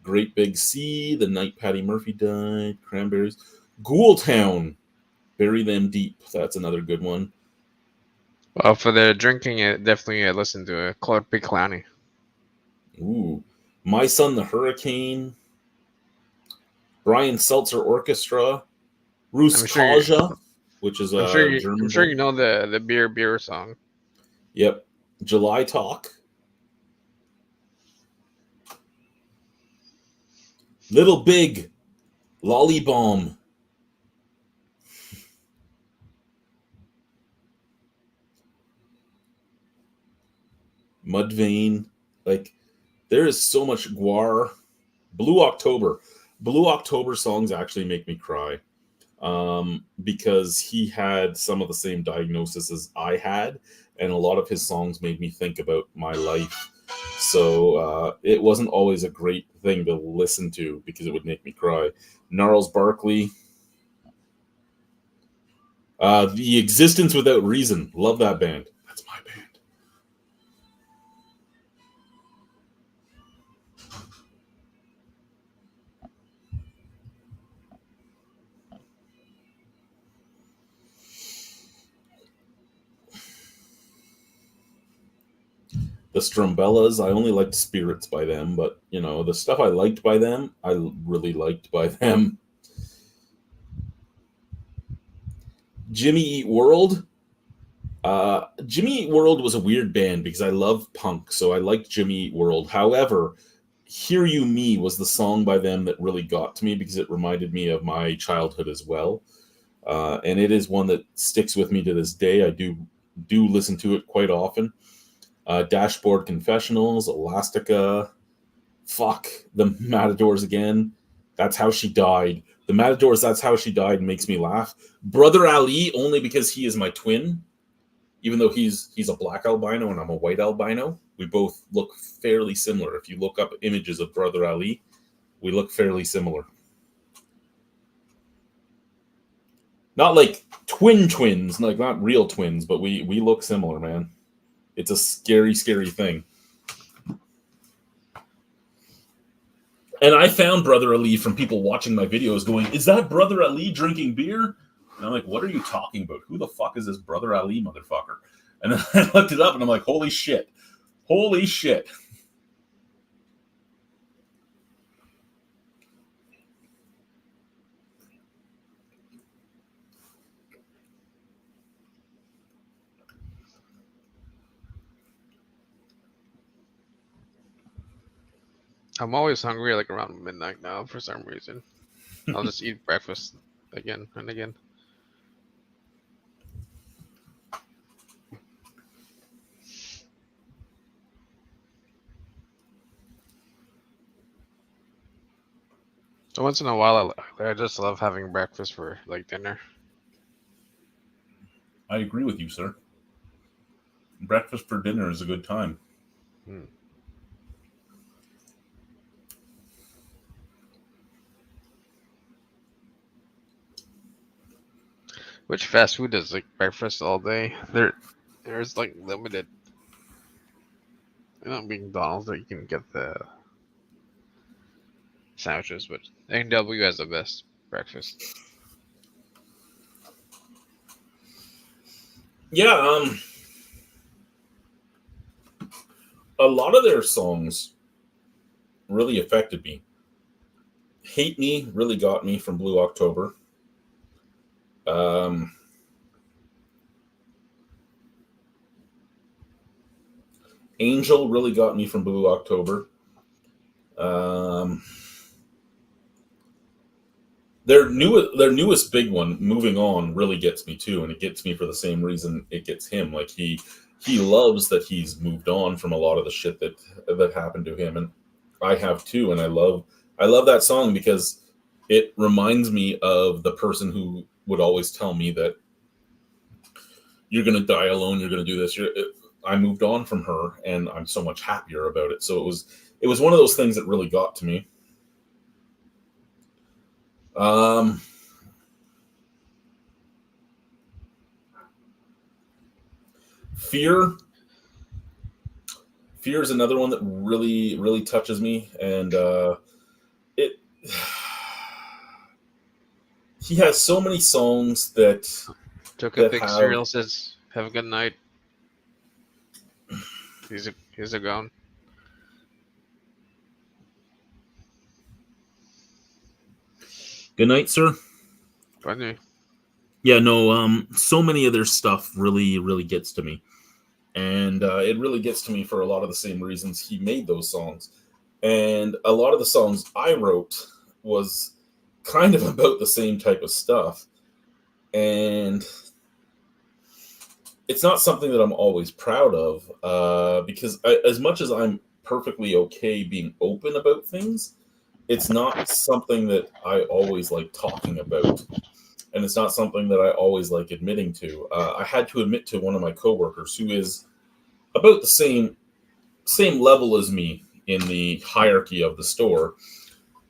Great Big Sea, The Night Patty Murphy Died, Cranberries, Ghoultown, Bury Them Deep. That's another good one. Well, for the drinking, definitely listen to Big Clowny. Ooh. My Son the Hurricane, Brian Seltzer Orchestra, Ruskaja, which is a German. I'm sure you know the beer song. Yep. July Talk. Little Big, Lollybomb. Mudvayne. Like, there is so much Guar. Blue October. Blue October songs actually make me cry. Because he had some of the same diagnosis as I had, and a lot of his songs made me think about my life. So it wasn't always a great thing to listen to because it would make me cry. Gnarls Barkley. The Existence Without Reason. Love that band. That's my band. The Strumbellas, I only liked Spirits by them, but you know, the stuff I liked by them, I really liked by them. Jimmy Eat World. Jimmy Eat World was a weird band because I love punk, so I liked Jimmy Eat World. However, Hear You Me was the song by them that really got to me because it reminded me of my childhood as well. And it is one that sticks with me to this day. I do listen to it quite often. Dashboard Confessionals, Elastica, fuck, the Matadors again. That's How She Died. The Matadors, That's How She Died makes me laugh. Brother Ali, only because he is my twin. Even though he's a black albino and I'm a white albino, we both look fairly similar. If you look up images of Brother Ali, we look fairly similar. Not like twins, like not real twins, but we look similar, man. It's a scary, scary thing. And I found Brother Ali from people watching my videos going, is that Brother Ali drinking beer? And I'm like, what are you talking about? Who the fuck is this Brother Ali motherfucker? And then I looked it up and I'm like, holy shit. Holy shit. I'm always hungry like around midnight now for some reason. I'll just eat breakfast again and again. So once in a while, I just love having breakfast for like dinner. I agree with you, sir. Breakfast for dinner is a good time. Which fast food does like breakfast all day? There's like limited. Not McDonald's that you can get the sandwiches, but A&W has the best breakfast. Yeah, a lot of their songs really affected me. Hate Me really got me from Blue October. Angel really got me from Blue October. Their newest big one, Moving On, really gets me too, and it gets me for the same reason it gets him. Like he he loves that he's moved on from a lot of the shit that happened to him, and I have too. And I love that song because it reminds me of the person who would always tell me that you're gonna die alone, you're gonna do this. I moved on from her, and I'm so much happier about it. So it was one of those things that really got to me. Fear. Fear is another one that really, really touches me, and it. He has so many songs that Took a that big have. cereal, says, "Have a good night." He's a gone. Good night, sir. Funny. Yeah, no. So many of their stuff really, really gets to me, and it really gets to me for a lot of the same reasons he made those songs. And a lot of the songs I wrote was kind of about the same type of stuff, and it's not something that I'm always proud of, because as much as I'm perfectly okay being open about things, it's not something that I always like talking about, and it's not something that I always like admitting to. I had to admit to one of my coworkers who is about the same level as me in the hierarchy of the store,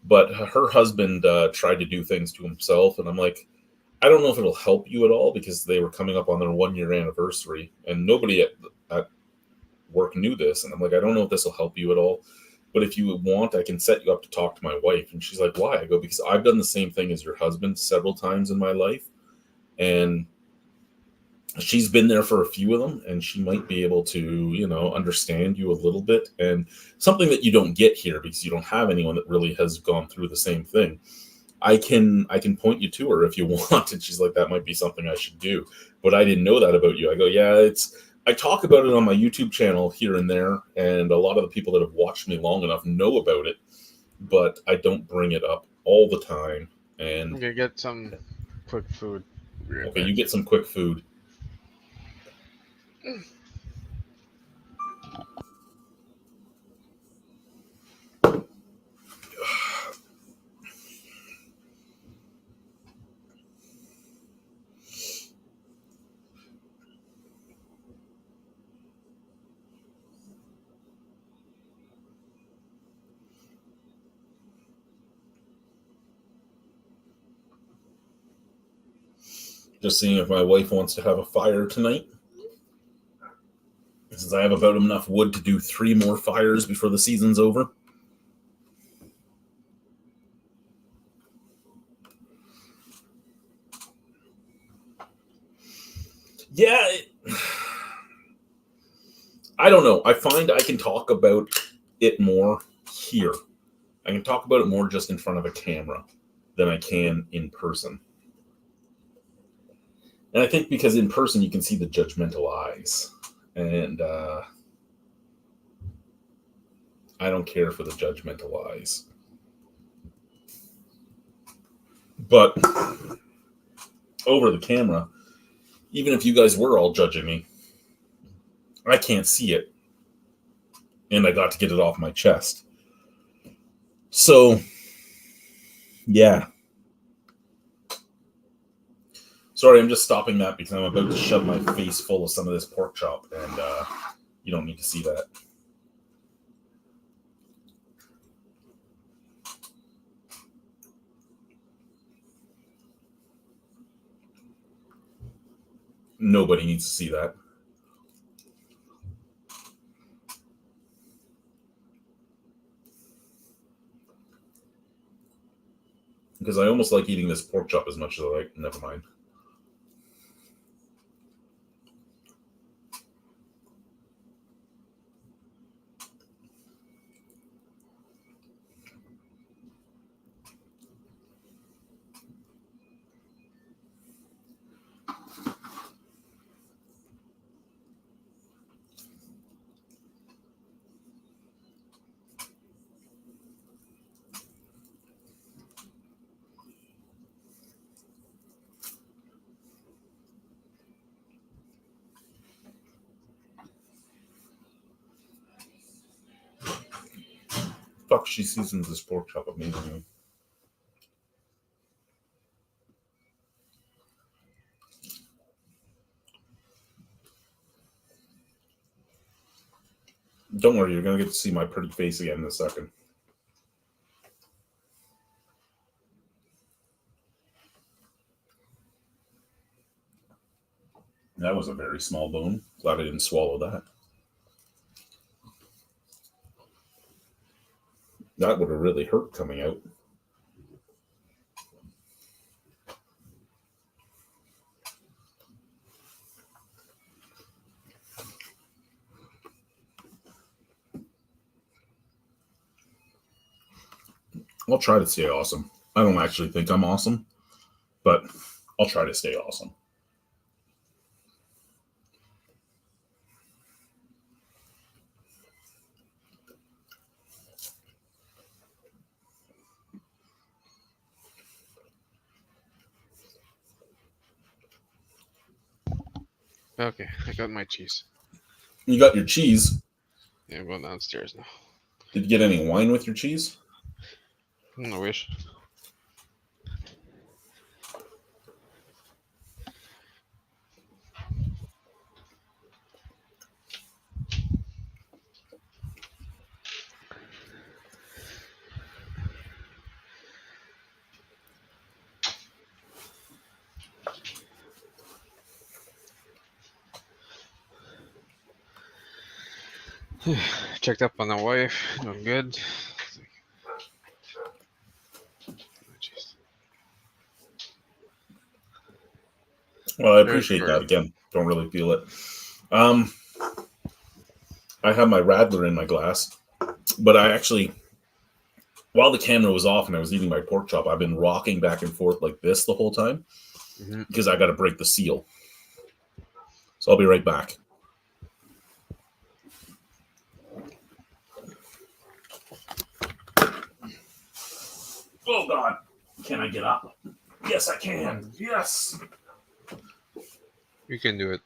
but her husband tried to do things to himself, and I'm like, I don't know if it'll help you at all, because they were coming up on their 1 year anniversary, and nobody at work knew this, and I'm like, I don't know if this will help you at all, but if you want, I can set you up to talk to my wife. And she's like, why? I go, because I've done the same thing as your husband several times in my life, and she's been there for a few of them, and she might be able to, understand you a little bit, and something that you don't get here because you don't have anyone that really has gone through the same thing. I can point you to her if you want. And she's like, that might be something I should do. But I didn't know that about you. I go, yeah, I talk about it on my YouTube channel here and there, and a lot of the people that have watched me long enough know about it, but I don't bring it up all the time. I'm And gonna get some quick food. okay, you get some quick food. Just seeing if my wife wants to have a fire tonight, since I have about enough wood to do 3 more fires before the season's over. Yeah, I don't know. I find I can talk about it more here. I can talk about it more just in front of a camera than I can in person. And I think because in person you can see the judgmental eyes. And I don't care for the judgmental eyes. But over the camera, even if you guys were all judging me, I can't see it. And I got to get it off my chest. So, yeah. Sorry, I'm just stopping that because I'm about to shove my face full of some of this pork chop, and you don't need to see that. Nobody needs to see that. Because I almost like eating this pork chop as much as I like. Never mind. She seasons this pork chop amazingly. Don't worry, you're going to get to see my pretty face again in a second. That was a very small bone. Glad I didn't swallow that. That would have really hurt coming out. I'll try to stay awesome. I don't actually think I'm awesome, but I'll try to stay awesome. Okay, I got my cheese. You got your cheese. Yeah, I'm going downstairs now. Did you get any wine with your cheese? I wish. Checked up on the wife. Doing good. Jeez. Well, I appreciate that. Again, don't really feel it. I have my Radler in my glass, but I actually, while the camera was off and I was eating my pork chop, I've been rocking back and forth like this the whole time because I got to break the seal. So I'll be right back. Oh, God. Can I get up? Yes, I can. Yes. You can do it.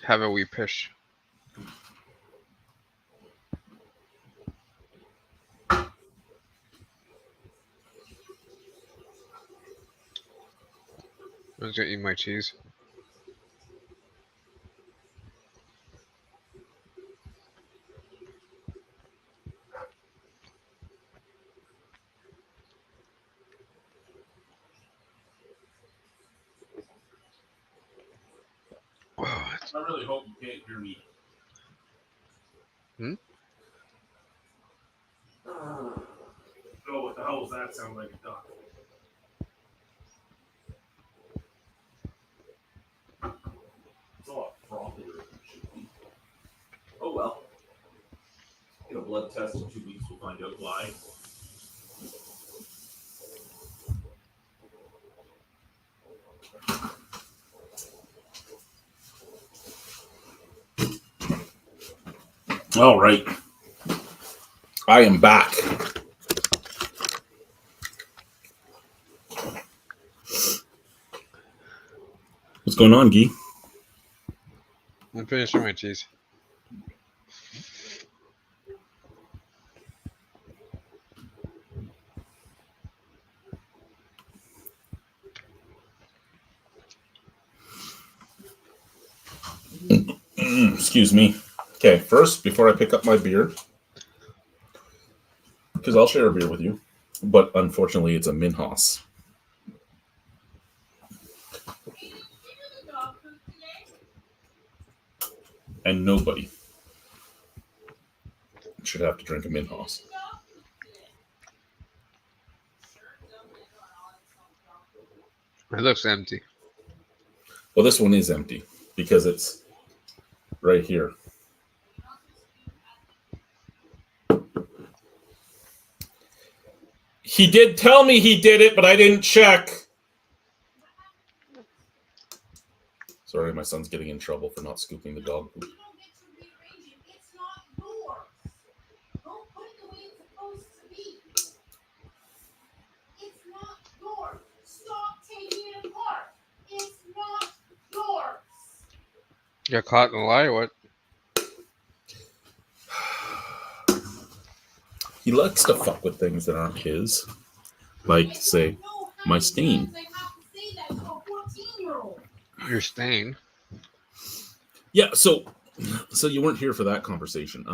Have a wee pish. I'm just gonna eat my cheese. I really hope you can't hear me. Oh, what the hell was that? Sound like a duck. It's a lot frothier than it should be. Oh well. Get a blood test in 2 weeks, we'll find out why. All right. I am back. What's going on, Guy? I'm finishing my cheese. Excuse me. Okay, first, before I pick up my beer, because I'll share a beer with you, but unfortunately it's a Minhas. And nobody should have to drink a Minhas. It looks empty. Well, this one is empty because it's right here. He did tell me he did it, but I didn't check. Sorry, my son's getting in trouble for not scooping the dog food. You don't get to rearrange it. It's not yours. Don't put it the way it's supposed to be. It's not yours. Stop taking it apart. It's not yours. Got caught in a lie or what? he likes to fuck with things that aren't his. Like, say, my stain. I have to say that to a 14-year-old. Your stain. Yeah, so you weren't here for that conversation.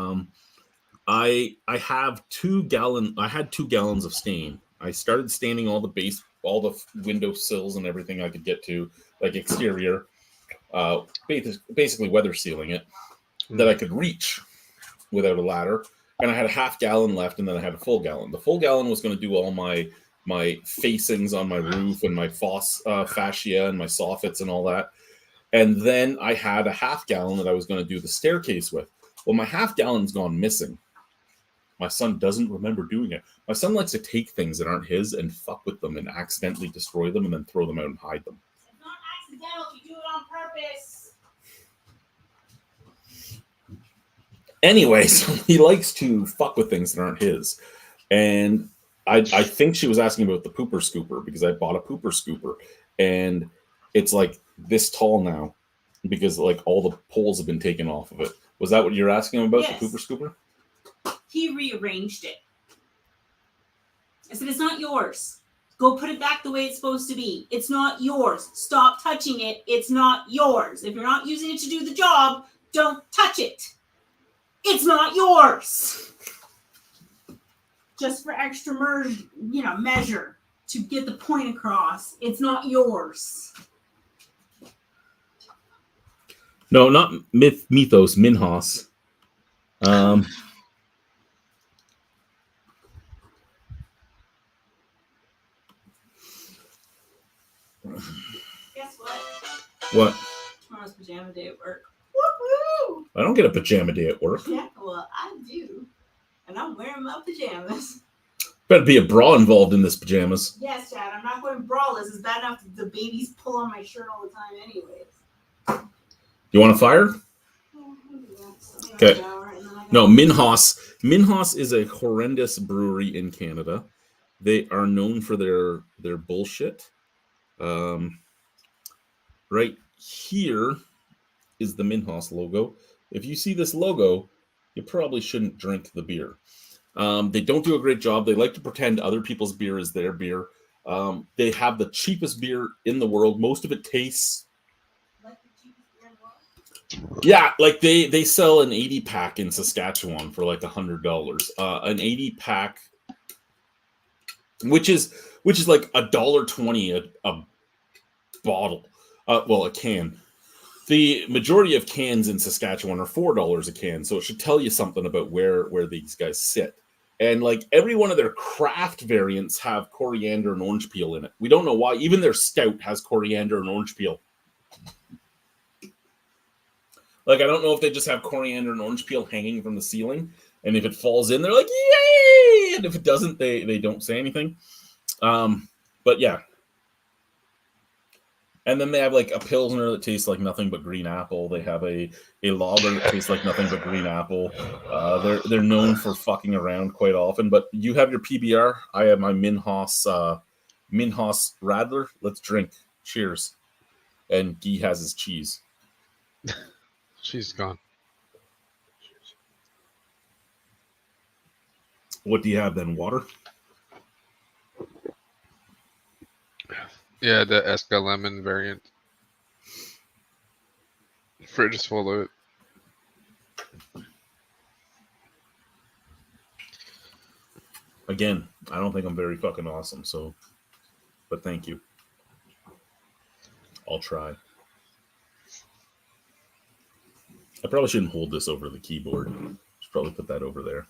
I have 2 gallon. I had 2 gallons of stain. I started staining all the window sills and everything I could get to, like exterior, basically weather sealing it, that I could reach without a ladder. And I had a half gallon left, and then I had a full gallon. The full gallon was going to do all my facings on my roof and my fascia and my soffits and all that. And then I had a half gallon that I was going to do the staircase with. Well, my half gallon's gone missing. My son doesn't remember doing it. My son likes to take things that aren't his and fuck with them and accidentally destroy them and then throw them out and hide them. It's not accidental if you do it on purpose. Anyways, he likes to fuck with things that aren't his. And I think she was asking about the pooper scooper, because I bought a pooper scooper. And it's like this tall now because like all the poles have been taken off of it. Was that what you're asking about, Yes. the pooper scooper? He rearranged it. I said, it's not yours. Go put it back the way it's supposed to be. It's not yours. Stop touching it. It's not yours. If you're not using it to do the job, don't touch it. It's not yours. Just for extra measure to get the point across. It's not yours. No, not Mythos, Minhas. Guess what? What? Tomorrow's pajama day at work. Woohoo! I don't get a pajama day at work. Yeah, well, I do. And I'm wearing my pajamas. Better be a bra involved in this pajamas. Yes, Chad, I'm not going braless. It's bad enough that the babies pull on my shirt all the time anyways. You want a fire? Okay. No, Minhas. Minhas is a horrendous brewery in Canada. They are known for their bullshit. Right here is the Minhas logo. If you see this logo, you probably shouldn't drink the beer. They don't do a great job. They like to pretend other people's beer is their beer. They have the cheapest beer in the world. Most of it tastes... Yeah, like they sell an 80 pack in Saskatchewan for like $100. An 80 pack, which is like $1.20 a bottle. Well, a can. The majority of cans in Saskatchewan are $4 a can, so it should tell you something about where these guys sit. And like every one of their craft variants have coriander and orange peel in it. We don't know why. Even their stout has coriander and orange peel. Like, I don't know if they just have coriander and orange peel hanging from the ceiling, and if it falls in, they're like, yay! And if it doesn't, they don't say anything. But yeah. And then they have like a Pilsner that tastes like nothing but green apple. They have a lager that tastes like nothing but green apple. They're known for fucking around quite often. But you have your PBR. I have my Minhas Radler. Let's drink. Cheers. And Guy has his cheese. She's gone. What do you have then? Water? Yeah, the Esca lemon variant. Fridge is full of it. Again, I don't think I'm very fucking awesome, so, but thank you. I'll try. I probably shouldn't hold this over the keyboard. Should probably put that over there.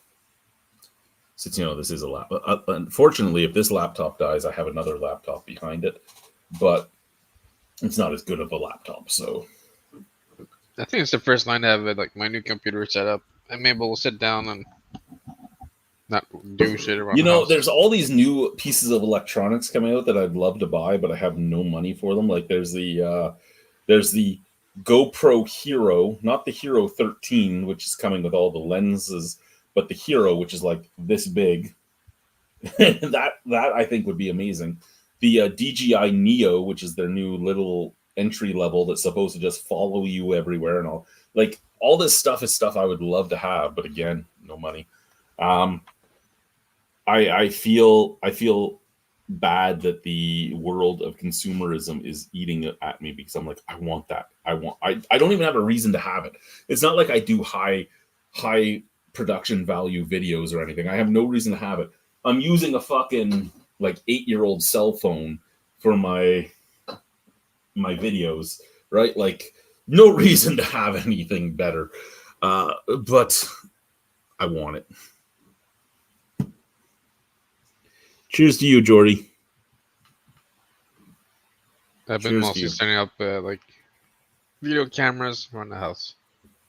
Since, this is a laptop. Unfortunately, if this laptop dies, I have another laptop behind it. But it's not as good of a laptop, so. I think it's the first line to have it, like my new computer set up. I'm able to sit down and not do shit around the house. There's all these new pieces of electronics coming out that I'd love to buy, but I have no money for them. Like there's the GoPro Hero, not the Hero 13, which is coming with all the lenses, but the Hero, which is like this big. that I think would be amazing. The DJI Neo, which is their new little entry level that's supposed to just follow you everywhere and all. Like all this stuff is stuff I would love to have, but again, no money. I feel bad that the world of consumerism is eating at me because I'm like, I want that. I don't even have a reason to have it. It's not like I do high production value videos or anything. I have no reason to have it. I'm using a fucking like 8-year-old cell phone for my videos, right? Like no reason to have anything better. But I want it. Cheers to you, Jordy. I've been mostly setting up like video cameras around the house.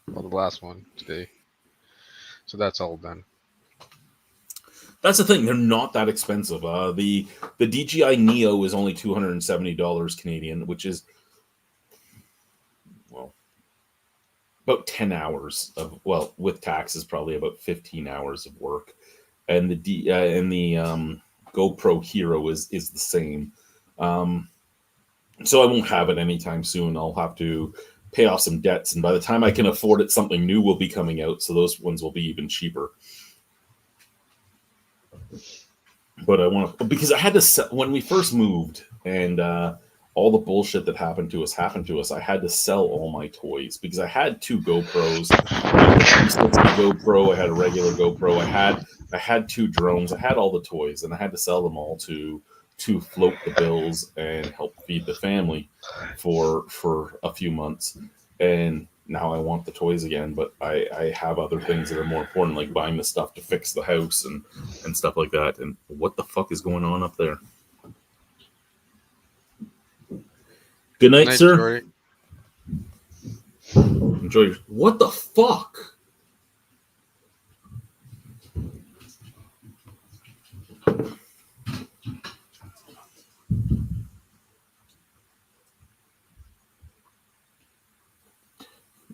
Well, the last one today. So that's all done. That's the thing; they're not that expensive. The DJI Neo is only $270 Canadian, which is about 10 hours of with taxes, probably about 15 hours of work, and the GoPro Hero is the same. So I won't have it anytime soon. I'll have to pay off some debts, and by the time I can afford it, something new will be coming out. So those ones will be even cheaper. But I want to, because I had to sell when we first moved, and all the bullshit that happened to us. I had to sell all my toys because I had 2 GoPros. I had a 360 GoPro. I had a regular GoPro. I had 2 drones. I had all the toys, and I had to sell them all to float the bills and help feed the family for a few months. And now I want the toys again, but I have other things that are more important, like buying the stuff to fix the house and stuff like that. And what the fuck is going on up there? Good night, sir. Jordy. Enjoy your... What the fuck?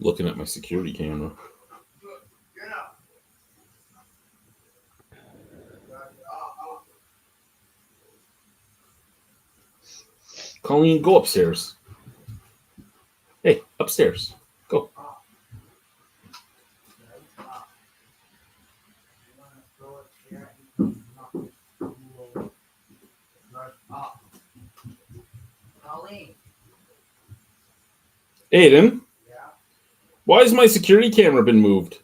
Looking at my security camera. Colleen, go upstairs. Hey, upstairs. Go. Colleen. Aiden. Why has my security camera been moved?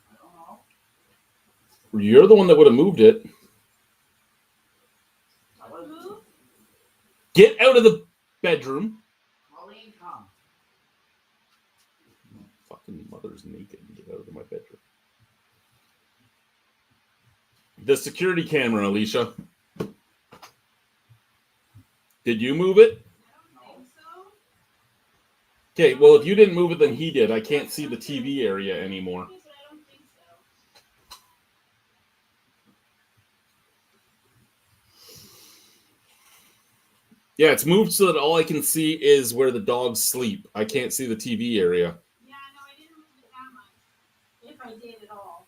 I don't know. You're the one that would have moved it. I would move. Get out of the bedroom. Colleen, come. Fucking mother's naked. Get out of my bedroom. The security camera, Alicia. Did you move it? Okay, well, if you didn't move it, then he did. I can't see the TV area anymore. Yeah, it's moved so that all I can see is where the dogs sleep. I can't see the TV area. Yeah, no, I didn't move it that much, if I did at all.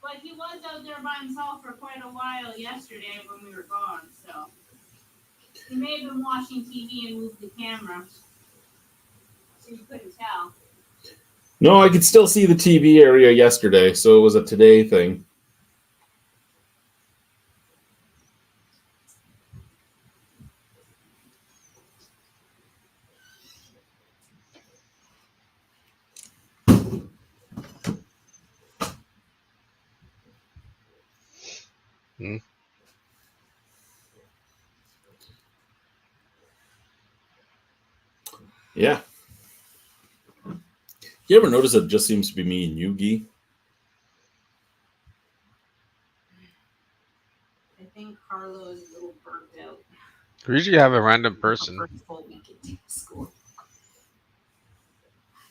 But he was out there by himself for quite a while yesterday when we were gone, so he may have been watching TV and moved the camera, so you couldn't tell. No, I could still see the TV area yesterday, so it was a today thing. Yeah. You ever notice it just seems to be me and Yugi? I think Carlo is a little burnt out. We usually have a random person. First full week at school.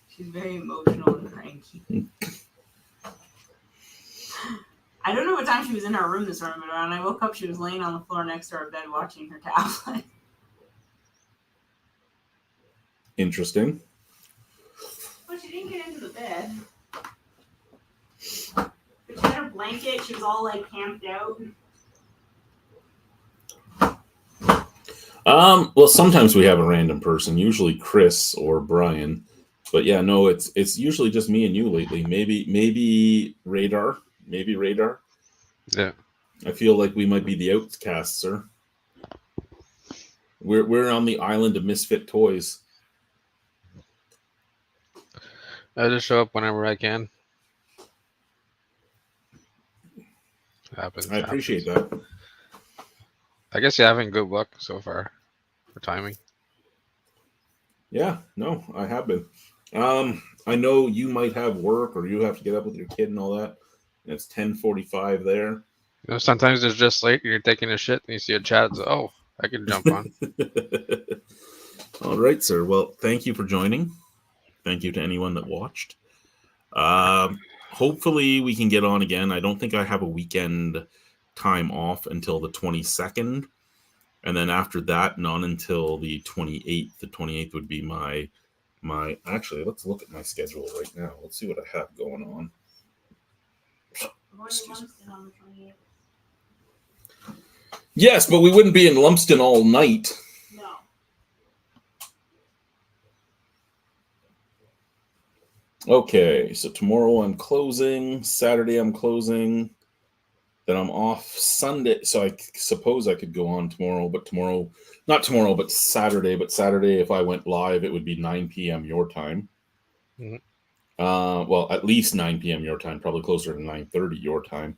She's very emotional and cranky. I don't know what time she was in her room this morning, but when I woke up, she was laying on the floor next to our bed watching her tablet. Interesting. Well, she didn't get into the bed. But she had her blanket. She was all like camped out. Well, sometimes we have a random person, usually Chris or Brian. But yeah, no, it's usually just me and you lately. Maybe radar. Maybe radar. Yeah. I feel like we might be the outcasts, sir. We're on the island of misfit toys. I just show up whenever I can. Happens. I appreciate happens. that. I guess you're having good luck so far for timing. Yeah, no, I have been. I know you might have work or you have to get up with your kid and all that. And it's 10:45 there. You know, sometimes it's just late. You're taking a shit and you see a chat. And say, oh, I can jump on. All right, sir. Well, thank you for joining. Thank you to anyone that watched. Hopefully we can get on again. I don't think I have a weekend time off until the 22nd. And then after that, not until the 28th. The 28th would be my actually, let's look at my schedule right now. Let's see what I have going on. I'm going to Lumsden on the 28th. Yes, but we wouldn't be in Lumsden all night. No. Okay, so tomorrow I'm closing. Saturday I'm closing. Then I'm off Sunday. So I suppose I could go on tomorrow, but not tomorrow, but Saturday. But Saturday, if I went live, it would be 9 p.m. your time. Mhm. Well, at least 9 p.m. your time, probably closer to 9:30 your time.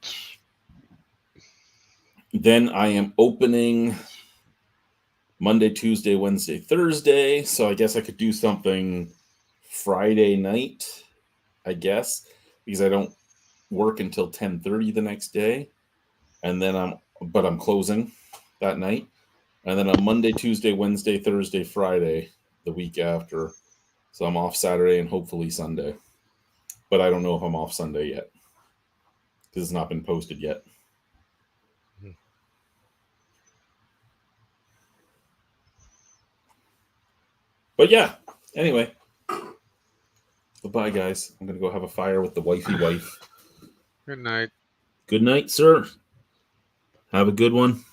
Then I am opening Monday, Tuesday, Wednesday, Thursday. So I guess I could do something Friday night, I guess, because I don't work until 10:30 the next day. And then I'm closing that night. And then on Monday, Tuesday, Wednesday, Thursday, Friday, the week after. So I'm off Saturday and hopefully Sunday. But I don't know if I'm off Sunday yet because it's not been posted yet. But yeah, anyway. Goodbye, guys. I'm going to go have a fire with the wifey wife. Good night. Good night, sir. Have a good one.